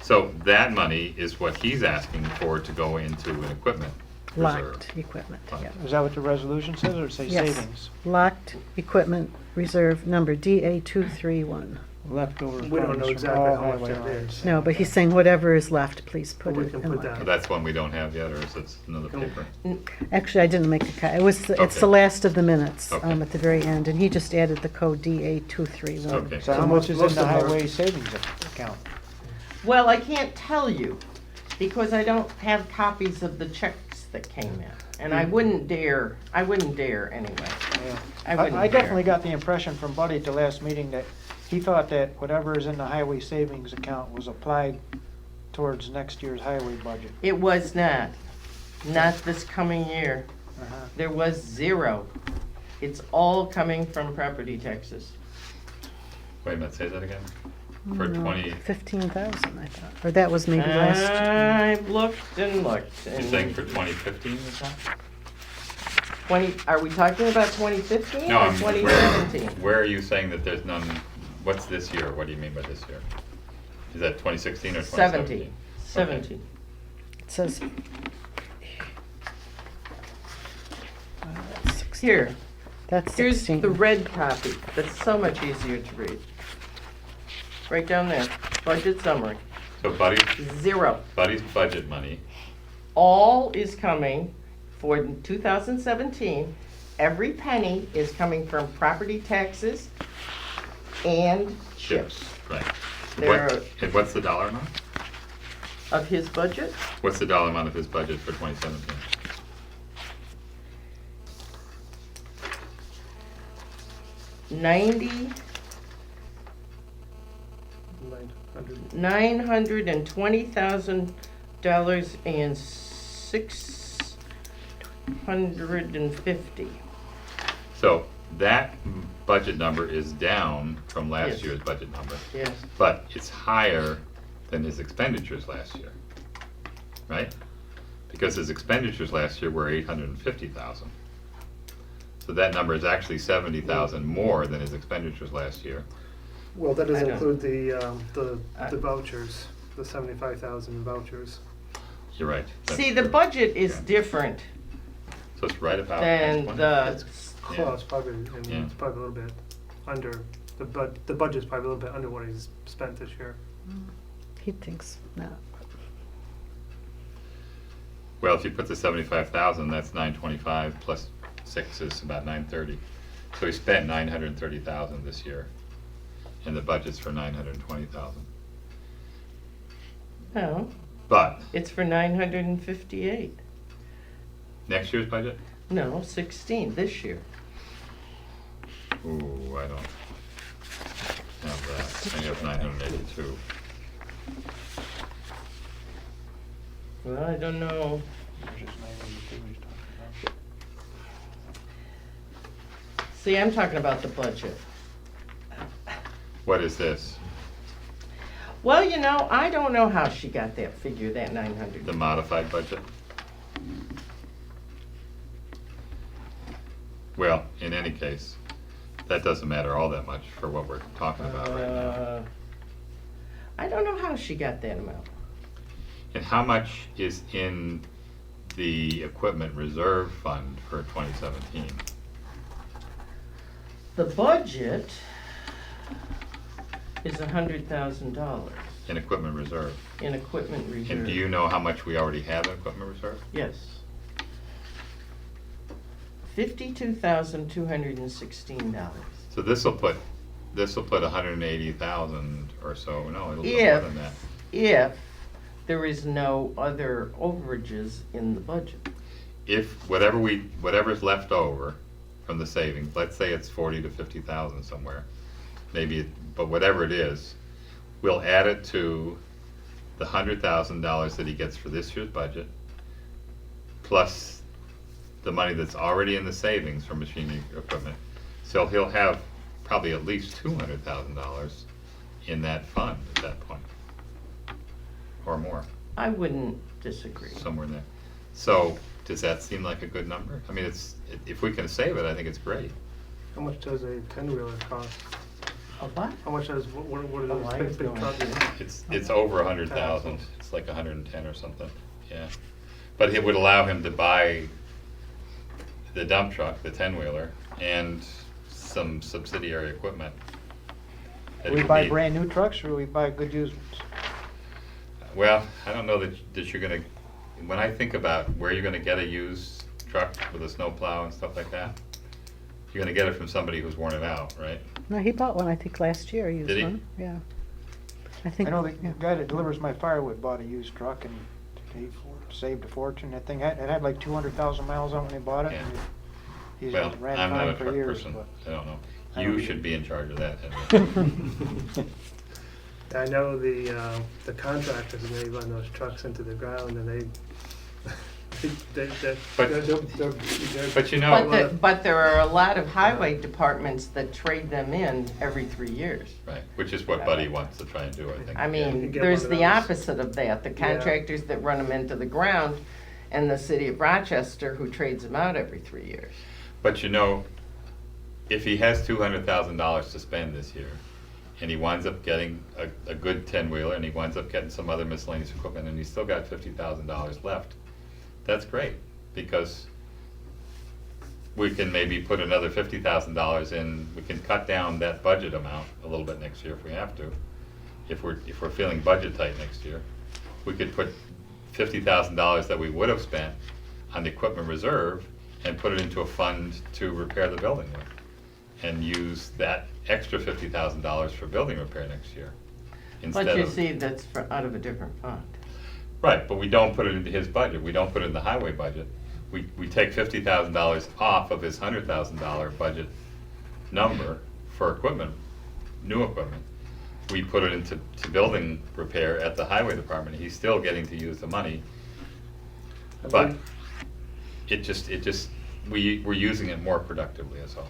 So that money is what he's asking for to go into an equipment reserve. Locked equipment, Fund. yeah. Is that what the resolution says, or does it say Yes. savings? Locked equipment reserve number DA231. Leftover funds We don't know from exactly all how much highway that lines. is. No, but he's saying whatever is left, please put We it can in put locked. that. That's one we don't have yet, or is it another paper? Actually, I didn't make a cut. It's Okay. the last of the minutes, Okay. at the very end, and he just added the code DA231. Okay. So how So much is most in the of our- highway savings account? Well, I can't tell you, because I don't have copies of the checks that came in. And I wouldn't dare anyway. Yeah. I wouldn't I dare. definitely got the impression from Buddy at the last meeting that he thought that whatever is in the highway savings account was applied towards next year's highway budget. It was not this coming year. Uh-huh. There was zero. It's all coming from property taxes. Wait a minute, say that again? For No, 20, 15,000, I thought, or that was maybe last. I've looked and looked. you're and saying for 2015 is that? 20, are we talking about 2015 No, or I'm, 2017? where are you saying that there's none, what's this year? What do you mean by this year? Is that 2016 or 2017? 17. It says. Here, That's here's 16. the red copy. That's so much easier to read. Right down there, budget summary, So zero. Buddy's budget money, All is coming for 2017. Every penny is coming from property taxes and chips, chips right. There What, and what's the dollar amount? of his budget. What's the dollar amount of his budget for 2017? $900. $920,000 and $650. So that budget number is down from last Yes. year's budget number, Yes. but it's higher than his expenditures last year, right? Because his expenditures last year were 850,000. So that number is actually 70,000 more than his expenditures last year. Well, that I doesn't know. include the I- vouchers, the 75,000 vouchers. You're right. that's See, the true. budget is Yeah. different So it's right about. than 20. the, Close, probably, I mean, Yeah. it's probably a little bit under, the budget's probably a little bit under what he's spent this year. He thinks not. Well, if you put the 75,000, that's 925 plus 6 is about 930. So he spent 930,000 this year, and the budget's for 920,000. no, But it's for 958. next year's budget? No, 16, this year. Ooh, I don't have that. I have 982. Well, I don't know. Which is 982 he's talking about. See, I'm talking about the budget. What is this? Well, you know, I don't know how she got that figure, that 900. The modified budget? Well, in any case, that doesn't matter all that much for what we're talking about right now. I don't know how she got that amount. And how much is in the equipment reserve fund for 2017? The budget is $100,000 In equipment reserve? in equipment reserve. And do you know how much we already have in equipment reserve? Yes. $52,216. So this'll put 180,000 or so, no, it'll be more than that. If there is no other overages in the budget. If whatever's left over from the savings, let's say it's 40 to 50,000 somewhere, maybe, but whatever it is, we'll add it to the $100,000 that he gets for this year's budget, plus the money that's already in the savings from machinery equipment. So he'll have probably at least $200,000 in that fund at that point, or more, I wouldn't disagree. somewhere in there. So does that seem like a good number? I mean, if we can save it, I think it's great. How much does a 10-wheeler cost? A what? How much does, what are Oh, those I big don't trucks? It's over 100,000. It's like 110 or something, yeah. But it would allow him to buy the dump truck, the 10-wheeler, and some subsidiary equipment. that Do we he buy need. brand new trucks or do we buy good used ones? Well, I don't know that you're gonna, when I think about where you're gonna get a used truck with a snowplow and stuff like that, you're gonna get it from somebody who's worn it out, right? No, he bought one, I think, last year, a used Did he? one, yeah. I think. I know the yeah. guy that delivers my firewood bought a used truck and he saved a fortune. That thing it had like 200,000 miles on it when he bought it. Yeah. and He's Well, ran I'm not a fine for truck years. person, but- I don't know. I don't You either. should be in charge of that, Henry. I know the contractors, and they run those trucks into the ground, and they But- they're- But you know. But there are a lot of highway departments that trade them in every 3 years. Right, which is what Buddy wants to try and do, I think. I You mean, get there's one of the those. opposite of that, the contractors that run them into the ground, and the city of Rochester who trades them out every 3 years. But you know, if he has $200,000 to spend this year, and he winds up getting a good 10-wheeler, and he winds up getting some other miscellaneous equipment, and he's still got $50,000 left, that's great, because we can maybe put another $50,000 in, we can cut down that budget amount a little bit next year if we have to. If we're feeling budget tight next year, we could put $50,000 that we would have spent on the equipment reserve and put it into a fund to repair the building with. And use that extra $50,000 for building repair next year. Instead But you of, see, that's out of a different fund. right, but we don't put it into his budget, we don't put it in the highway budget. We take $50,000 off of his $100,000 budget number for equipment, new equipment. We put it into building repair at the highway department, he's still getting to use the money. But we're using it more productively, is all.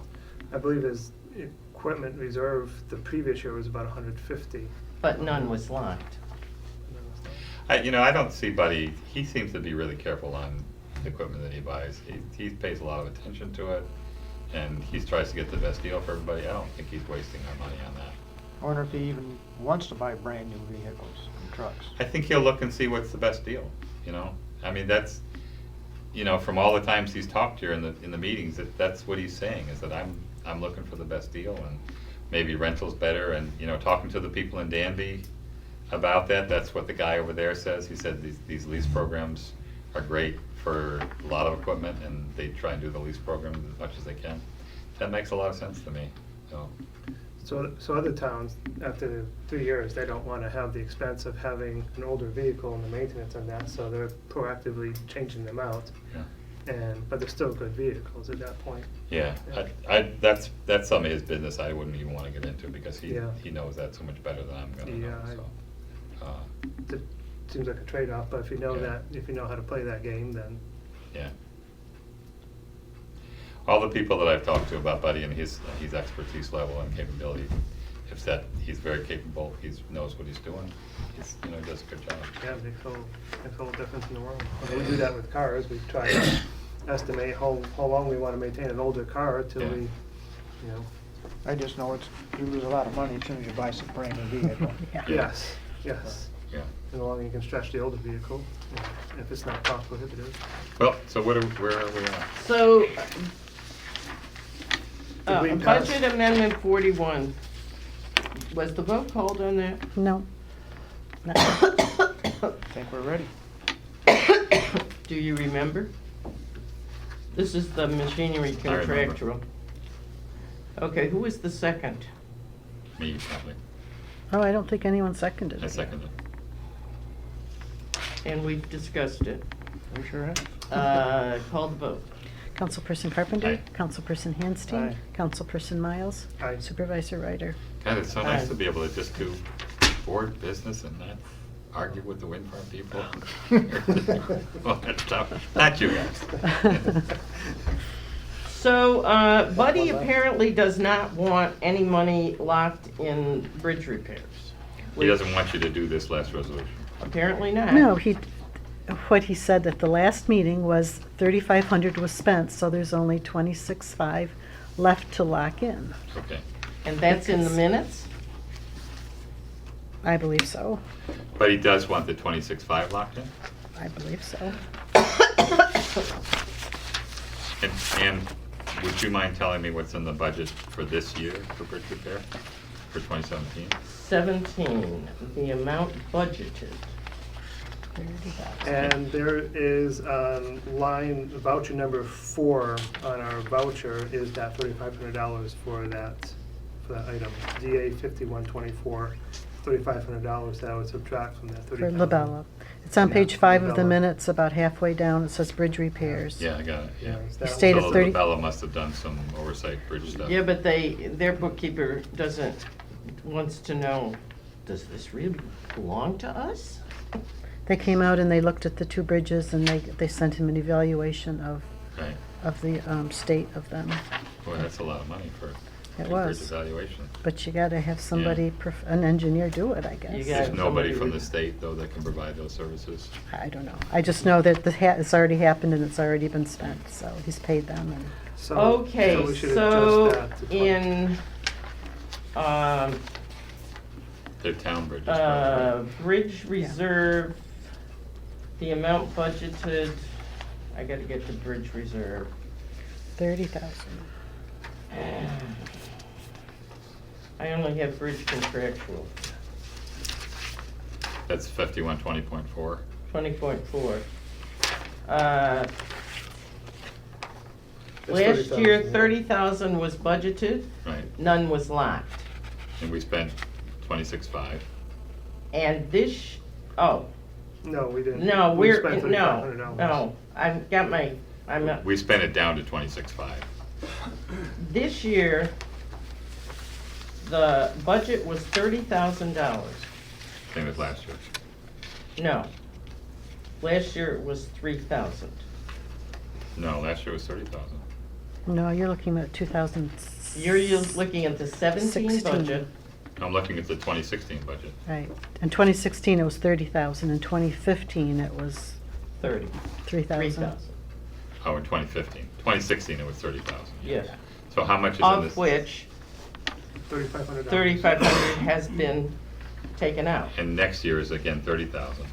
I believe his equipment reserve the previous year was about 150. But none was locked. I don't see Buddy, he seems to be really careful on the equipment that he buys. He pays a lot of attention to it, and he tries to get the best deal for everybody. I don't think he's wasting our money on that. I wonder if he even wants to buy brand new vehicles and trucks. I think he'll look and see what's the best deal, I mean, that's, from all the times he's talked here in the meetings, that's what he's saying, is that I'm looking for the best deal, and maybe rental's better, and, talking to the people in Danby about that, that's what the guy over there says. He said these lease programs are great for a lot of equipment, and they try and do the lease programs as much as they can. That makes a lot of sense to me, so. So other towns, after 3 years, they don't want to have the expense of having an older vehicle and the maintenance on that, so they're proactively changing them out. Yeah. But they're still good vehicles at that point. Yeah, that's some of his business I wouldn't even want to get into, because he knows that so much better than I'm gonna know, Yeah, so. It seems like a trade-off, but if you know Yeah. if you know how to play that game, then Yeah. All the people that I've talked to about Buddy and his expertise level and capability have said he's very capable, he knows what he's doing, he does a good job. yeah, it makes all the difference in the world. We do that with cars. We try to estimate how long we want to maintain an older car till we, I just know you lose a lot of money as soon as you buy some brand new vehicle. Yeah. Yes. Yeah. And the longer you can stretch the older vehicle, if it's not cost prohibitive. Well, so where are we at? So, Did we pass? Budget Amendment 41, was the vote called on that? No. Not- I think we're ready. Do you remember? This is the machinery I remember. contractual. Okay, who was the second? Me, probably. Oh, I don't think anyone seconded it. I seconded. And we've discussed it. We sure have. Call the vote. Councilperson Carpenter, Aye. Councilperson Handstein, Aye. Councilperson Miles, Aye. Supervisor Ryder. God, it's so nice Aye. to be able to just do board business and not argue with the wind farm people? Well, that's tough. Not you guys. So, Buddy apparently does not want any money locked in bridge repairs. He doesn't want you to do this last resolution. Apparently not. No, what he said at the last meeting was 3,500 was spent, so there's only 26,500 left to lock in. Okay. And that's in the minutes? I believe so. But he does want the 26.5 locked in? I believe so. And would you mind telling me what's in the budget for this year for bridge repair, for 2017? 17, the amount budgeted. 30,000. And there is line voucher number 4 on our voucher is that $3,500 for that item. DA 5124, $3,500 that I would subtract from that For 30,000. Labella. It's on Yeah, page 5 of the Labella. minutes, about halfway down, it says bridge repairs. Yeah, I got it, yeah. Yes, that You stated So 30 Bella must have done some oversight bridge stuff. Yeah, but their bookkeeper wants to know, does this really belong to us? They came out and they looked at the 2 bridges and they sent him an evaluation Right. of the state of them. Boy, that's a lot of money for It a bridge was. evaluation. But you gotta have somebody, an engineer do it, I guess. You There's got- nobody somebody from the would- state, though, that can provide those services? I don't know. I just know that it's already happened and it's already been spent, so he's paid them and. So Okay, we should so adjust that to 20. in, They're town bridges, probably. bridge reserve, the amount budgeted, I gotta get to bridge reserve. 30,000. I only have bridge contractual, That's 5120.4. 20.4. That's Last year, 30,000, yeah. 30,000 was budgeted, Right, none was locked. and we spent 26.5. And this, oh, No, we didn't. no, We we're, spent no, $3,500. no, I've got We spent it down to 26.5. this year, the budget was $30,000. Same as last year. No. Last year it was 3,000. No, last year was 30,000. No, you're looking at 2000. You're looking at the 17 16. budget. I'm looking at the 2016 budget. Right. In 2016, it was 30,000. In 2015, it was 30. 3,000. 3,000, Oh, in 2015. 2016, it was 30,000. yes. So how much is in this? Of which $3,500. 3,500 has been taken out. And next year is again 30,000.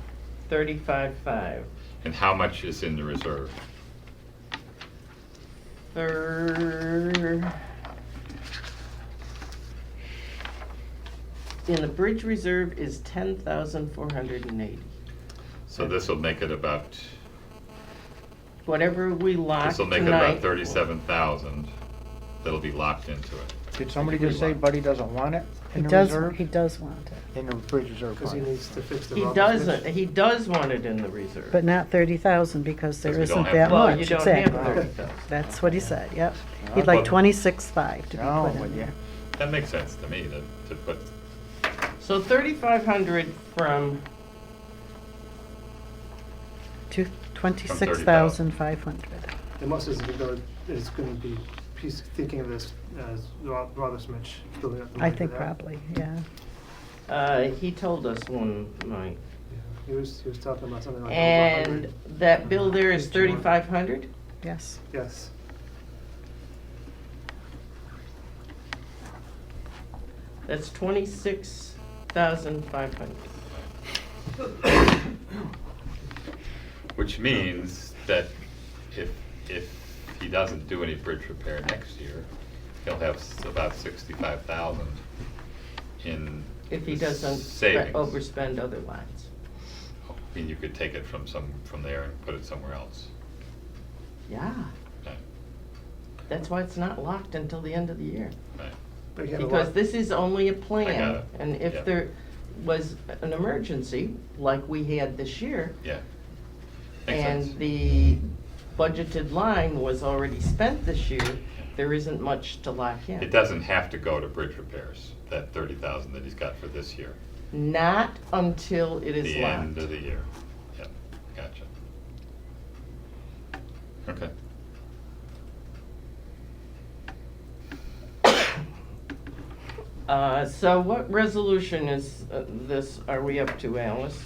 35,500. And how much is in the reserve? In the bridge reserve is 10,480. So this will make it about, Whatever we lock this will make it about tonight. 37,000 that'll be locked into it. Did somebody just say Buddy doesn't want it He in the does, reserve? he does want it, In the bridge reserve Because he fund? needs to fix the He rubber doesn't, switch. he does want it in the reserve. but not 30,000 because there Because we don't isn't have that the- Well, much. you don't have Exactly. 30,000. That's what he said, yep. Yeah. He'd like Well- 26,500 to be No, put but in yeah. there. That makes sense to me to put, So 3,500 from, 26,500. It must as though it's going to be thinking of this as rather Smith building up the I money for think that. probably, yeah. he told us one night. Yeah. He was talking about something like over And 100. that bill there is 3,500? Yes. Yes. That's 26,500. which means that if he doesn't do any bridge repair next year, he'll have about 65,000 in If he doesn't savings. overspend other lines. I mean, you could take it from there and put it somewhere else. Yeah, Right, that's why it's not locked until the end of the year. right. But he had a Because lot- this is only a I got plan. it. And Yeah. if there was an emergency, like we had this year, Yeah. Makes sense. and the budgeted line was already spent this year, there isn't much to lock in. It doesn't have to go to bridge repairs, that 30,000 that he's got for this year. Not until it is The end locked. of the year. Yep, gotcha. Okay. So what resolution is are we up to, Alice?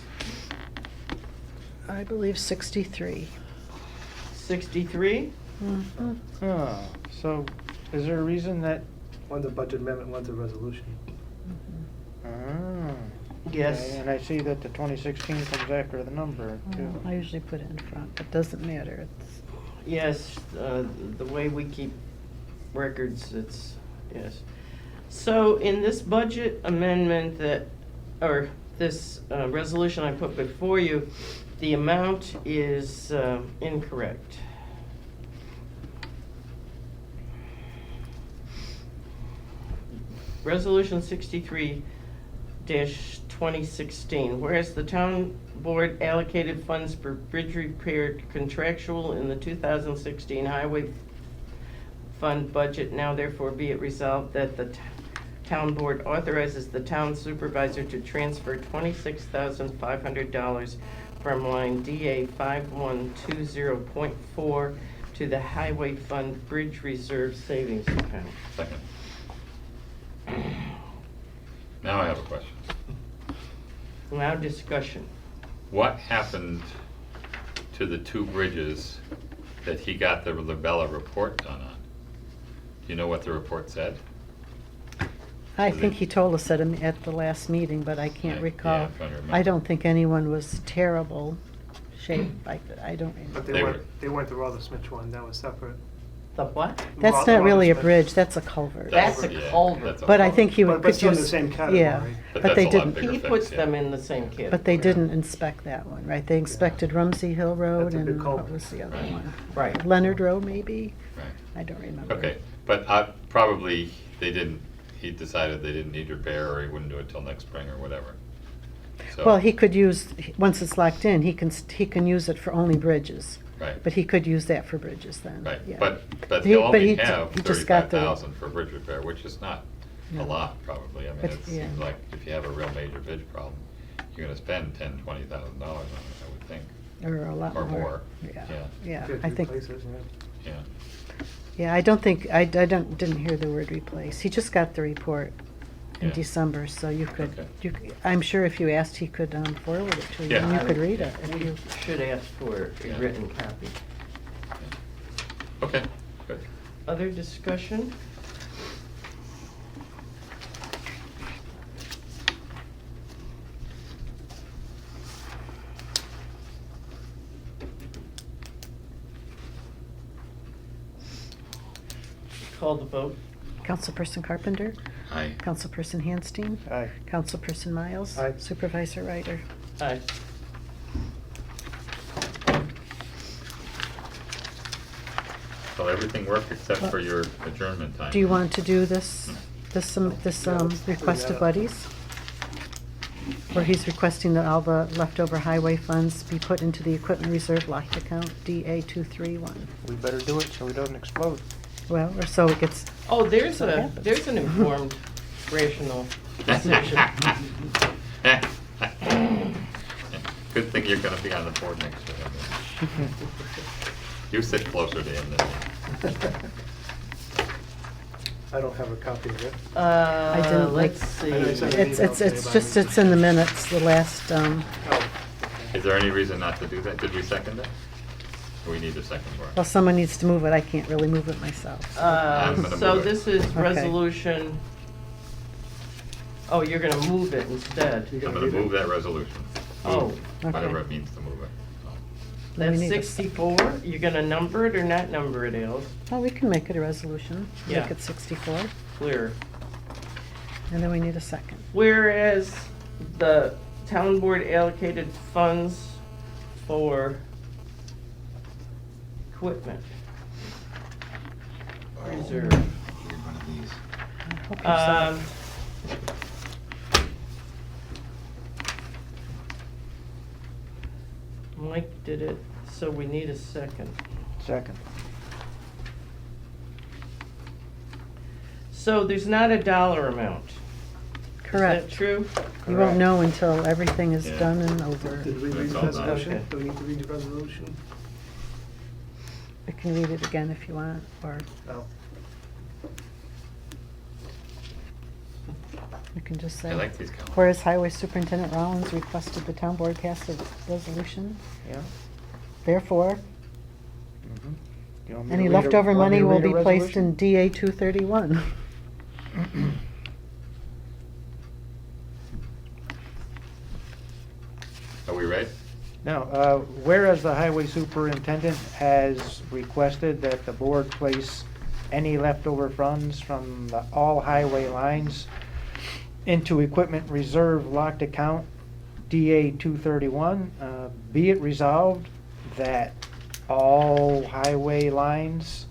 I believe 63. 63? Mhm. Oh, so is there a reason that, One's a budget amendment, one's a resolution. oh. Yes. Okay, and I see that the 2016 comes after the number, too. I usually put it in front, but doesn't matter. It's, Yes, the way we keep records, yes. So in this budget amendment or this resolution I put before you, the amount is incorrect. Resolution 63-2016, whereas the town board allocated funds for bridge repair contractual in the 2016 highway fund budget, now therefore be it resolved that the town board authorizes the town supervisor to transfer $26,500 from line DA 5120.4 to the highway fund bridge reserve savings account. Second. Now I have a question. Now discussion. What happened to the two bridges that he got the Labella report done on? Do you know what the report said? I think he told us at the last meeting, but I can't Yeah, recall. I'm trying to remember. I don't think anyone was terrible shape. I don't But remember. they weren't the Rutherford one, that was separate. The what? That's not really a bridge, that's a culvert. That's a yeah, culvert. that's a But I culvert. think he But could still in the use. same Yeah, category. But but they that's a lot didn't, bigger He fix, puts yeah. them in the same category. but they didn't inspect that one, right? They inspected Rumsey Hill Road That's a big and what culvert. was the other Right. one? Right. Leonard Road, maybe? Right. I don't remember. Okay, but probably he decided they didn't need repair, or he wouldn't do it till next spring or whatever. So- Well, he could use, once it's locked in, he can use it for only bridges. Right. But he could use that for bridges then. Right, yeah. but He- he'll but only he have just got the- 35,000 for bridge repair, which is not a No. lot, probably. I mean, But, it yeah. seems like if you have a real major bridge problem, you're gonna spend $10,000-$20,000 on it, I would think. Or a lot Or more. more. Yeah, Yeah. yeah, Good I think, replaces, yeah. Yeah, yeah, I didn't hear the word replace. He just got the report in Yeah. December, so you could, Okay. I'm sure if you asked, he could forward it to you, and Yeah. you could read it. if We you- should ask for Yeah. a written copy. okay, good. Other discussion? Call the vote. Councilperson Carpenter? Aye. Councilperson Handstein? Aye. Councilperson Miles? Aye. Supervisor Ryder? Aye. Well, everything worked except for your adjournment time. Do you want to do this request of Buddies? Where he's requesting that all the leftover highway funds be put into the equipment reserve locked account, DA 231. We better do it so he doesn't explode. Well, or so it gets, Oh, there's So it happens. there's an informed, rational decision. Good thing you're gonna be on the board next year. You sit closer to him than me. I don't have a copy of it. didn't Let's like- see. I know you sent me an email today about it's in the minutes, the last, Oh, Is there any reason not to do that? Did we second it? Or we need a second for well, it? someone needs to move it, I can't really move it myself. I'm gonna So move it. this is Okay. resolution, oh, you're gonna move it instead. You I'm can gonna read it. move that resolution. Oh, Move, Whatever okay. it means to move it. So, Then we That's need a- 64? You're gonna number it or not number it, Alice? Oh, we can make it a resolution, Yeah. make it 64, Clear. and then we need a second. Whereas the town board allocated funds for equipment reserve. I hope you saw it. Mike did it, so we need a second. Second. So there's not a dollar amount. Correct. true? You won't know until everything is Yeah. done and over. Did we read That's the all done. resolution? Okay. Do we need to read the resolution? I can read it again if you want, or No. you can just say. I like these colors. Whereas Highway Superintendent Rollins requested the town board pass a resolution, Yeah. therefore, Mhm. You want me to any read a- leftover want me money to will read a be placed in resolution? DA 231. Are we ready? Now, whereas the highway superintendent has requested that the board place any leftover funds from the all highway lines into equipment reserve locked account DA 231, be it resolved that all highway lines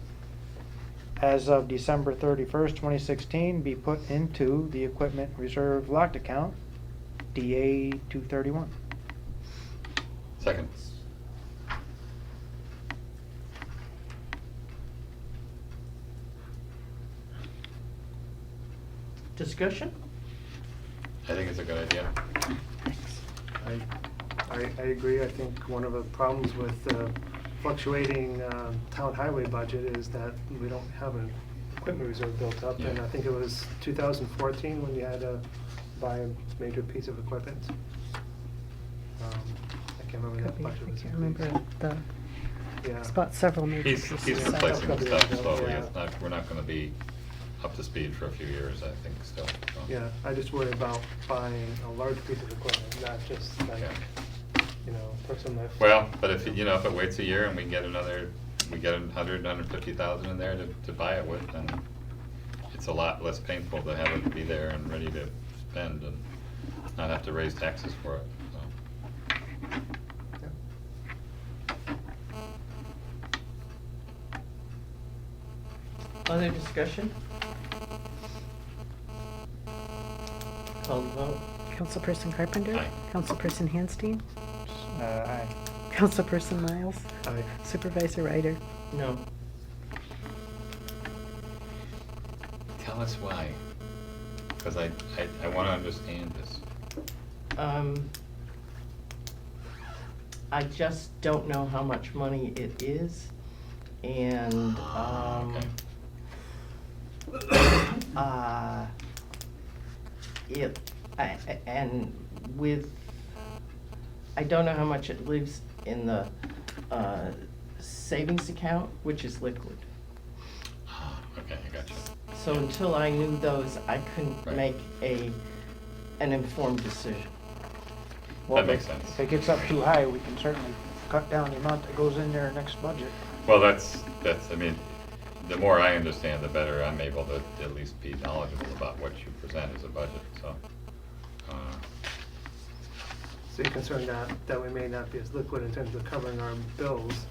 as of December 31st, 2016 be put into the equipment reserve locked account DA 231. Second. Discussion? I think it's a good idea. I agree. I think one of the problems with the fluctuating town highway budget is that we don't have an equipment reserve built up. And Yeah. I think it was 2014 when you had to buy a major piece of equipment. I can't remember that Could be, budget I was. can't remember the, Yeah. it's about several major He's pieces. replacing the stuff Yeah. slowly. It's not, we're not gonna be up to speed for a few years, I think, still. so. Yeah, I just worry about buying a large piece of equipment, not just like, Yeah. you know, person lift. Well, but if, you know, if it waits a year and we get another, we get 150,000 in there to buy it with, then it's a lot less painful to have it be there and ready to spend and not have to raise taxes for it, so. Other discussion? Call the vote. Councilperson Carpenter? Aye. Councilperson Handstein? Aye. Councilperson Miles? Aye. Supervisor Ryder? No. Tell us why, because I wanna understand this. I just don't know how much money it is, and, Okay. and with, I don't know how much it lives in the, savings account, which is liquid. Okay, I got you. So until I knew those, I couldn't Right. make an informed decision. Well, That makes sense. If it gets up too high, we can certainly cut down the amount that goes in there next budget. Well, that's, I mean, the more I understand, the better I'm able to at least be knowledgeable about what you present as a budget, so. So you're concerned that we may not be as liquid in terms of covering our bills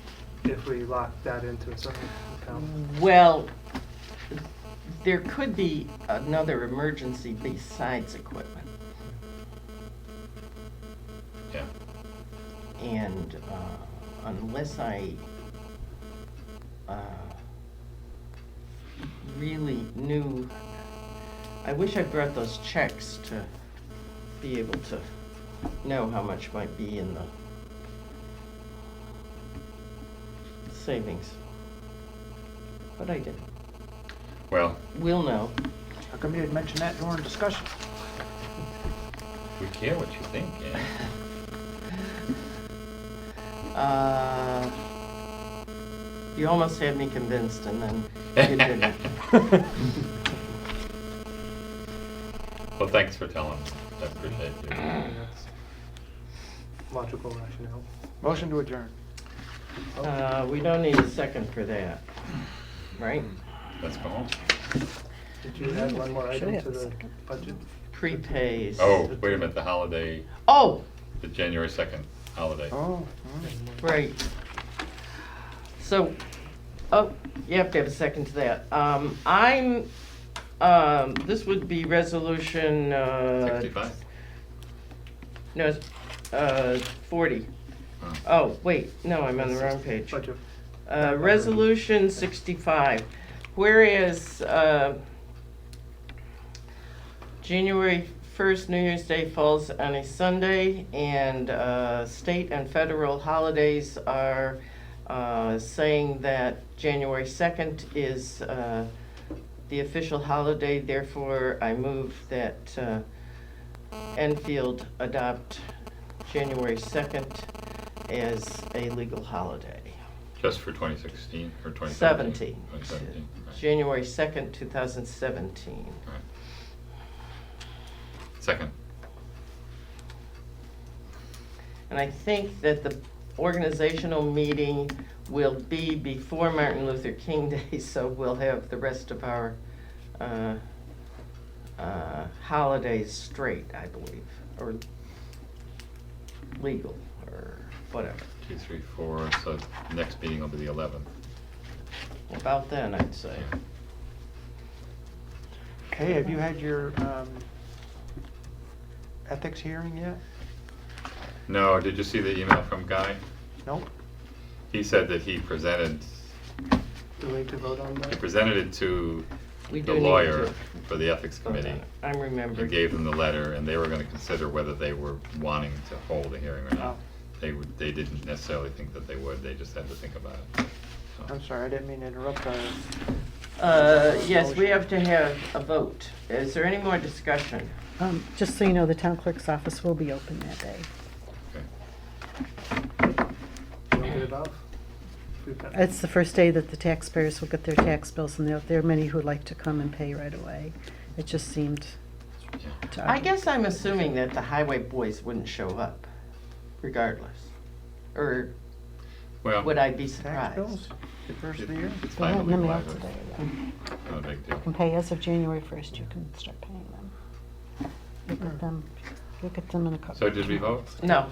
if we lock that into a certain account? Well, there could be another emergency besides equipment. Yeah, And unless I really knew, I wish I brought those checks to be able to know how much might be in the savings. But I didn't. well, We'll know. How come you didn't mention that during discussion? we care what you think, yeah. You almost had me convinced and then you didn't. Well, thanks for telling me, I appreciate you. And that's logical rationale. Motion to adjourn. We don't need a second for that, right? Let's go home. Did you add one more Should item have to a the second. budget? Prepays. Oh, wait a minute, the holiday, Oh, the January 2nd holiday. Oh. right. So, you have to have a second to that. This would be resolution, 65? no, it's, 40. Oh. Oh, wait, no, I'm on the wrong page. Budget. Resolution 65, whereas January 1st, New Year's Day falls on a Sunday, and state and federal holidays are saying that January 2nd is the official holiday. Therefore, I move that Enfield adopt January 2nd as a legal holiday. Just for 2016 or 2017? 2017, right. January 2nd, 2017. Right. Second. And I think that the organizational meeting will be before Martin Luther King Day, so we'll have the rest of our holidays straight, I believe, or legal, or whatever. 2, 3, 4, so next meeting will be the 11th. About then, I'd say. Okay, have you had your ethics hearing yet? No, did you see the email from Guy? Nope. He said that he presented Do we need to vote on He that? presented it to We the do need lawyer to for the ethics vote on committee. it. I remember. And gave them the letter, and they were gonna consider whether they were wanting to hold a hearing or not. Oh. They didn't necessarily think that they would, they just had to think about it. So- I'm sorry, I didn't mean to interrupt our. Yes, we have to have a vote. Is there any more discussion? Just so you know, the town clerk's office will be open that day. Okay. You want it off? We've got- It's the first day that the taxpayers will get their tax bills, and there are many who would like to come and pay right away. It just seemed Yeah. to. I guess I'm assuming that the highway boys wouldn't show up regardless. Or Well, would I be Tax surprised? bills, the first of the year? it's They fine to have them leave out it. today, yeah. Not a big deal. You can pay as of January 1st, you can start paying them. You'll get them in a couple. So did we vote? No.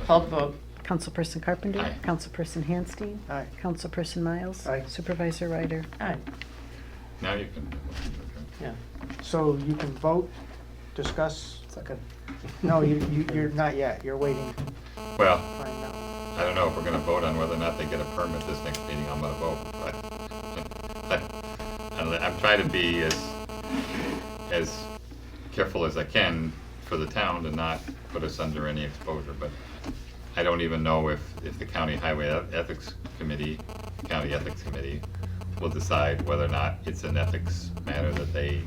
Called vote. Councilperson Carpenter. Aye. Councilperson Hanstein. Aye. Councilperson Miles. Aye. Supervisor Ryder. Aye. Now you can. Yeah. So you can vote, discuss, Second. no, you're not yet, you're waiting to Well, find out. I don't know if we're gonna vote on whether or not they get a permit this next meeting, I'm gonna vote, but I'm trying to be as careful as I can for the town to not put us under any exposure, but I don't even know if the county highway ethics committee, county ethics committee will decide whether or not it's an ethics matter that they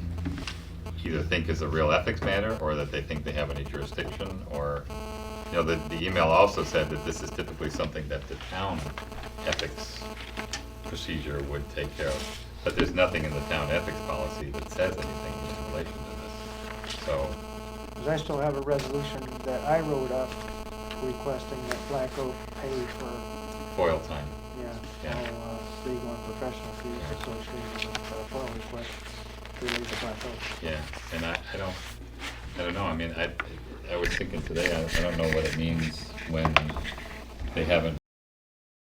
either think is a real ethics matter, or that they think they have any jurisdiction, or, you know, the email also said that this is typically something that the town ethics procedure would take care of. But there's nothing in the town ethics policy that says anything in relation to this. So, Because I still have a resolution that I wrote up requesting that Blacko pay for, foil time. yeah, Yeah. all legal and professional fees associated with FOIL requests related to Blacko. Yeah, and I don't know, I mean, I was thinking today, I don't know what it means when they haven't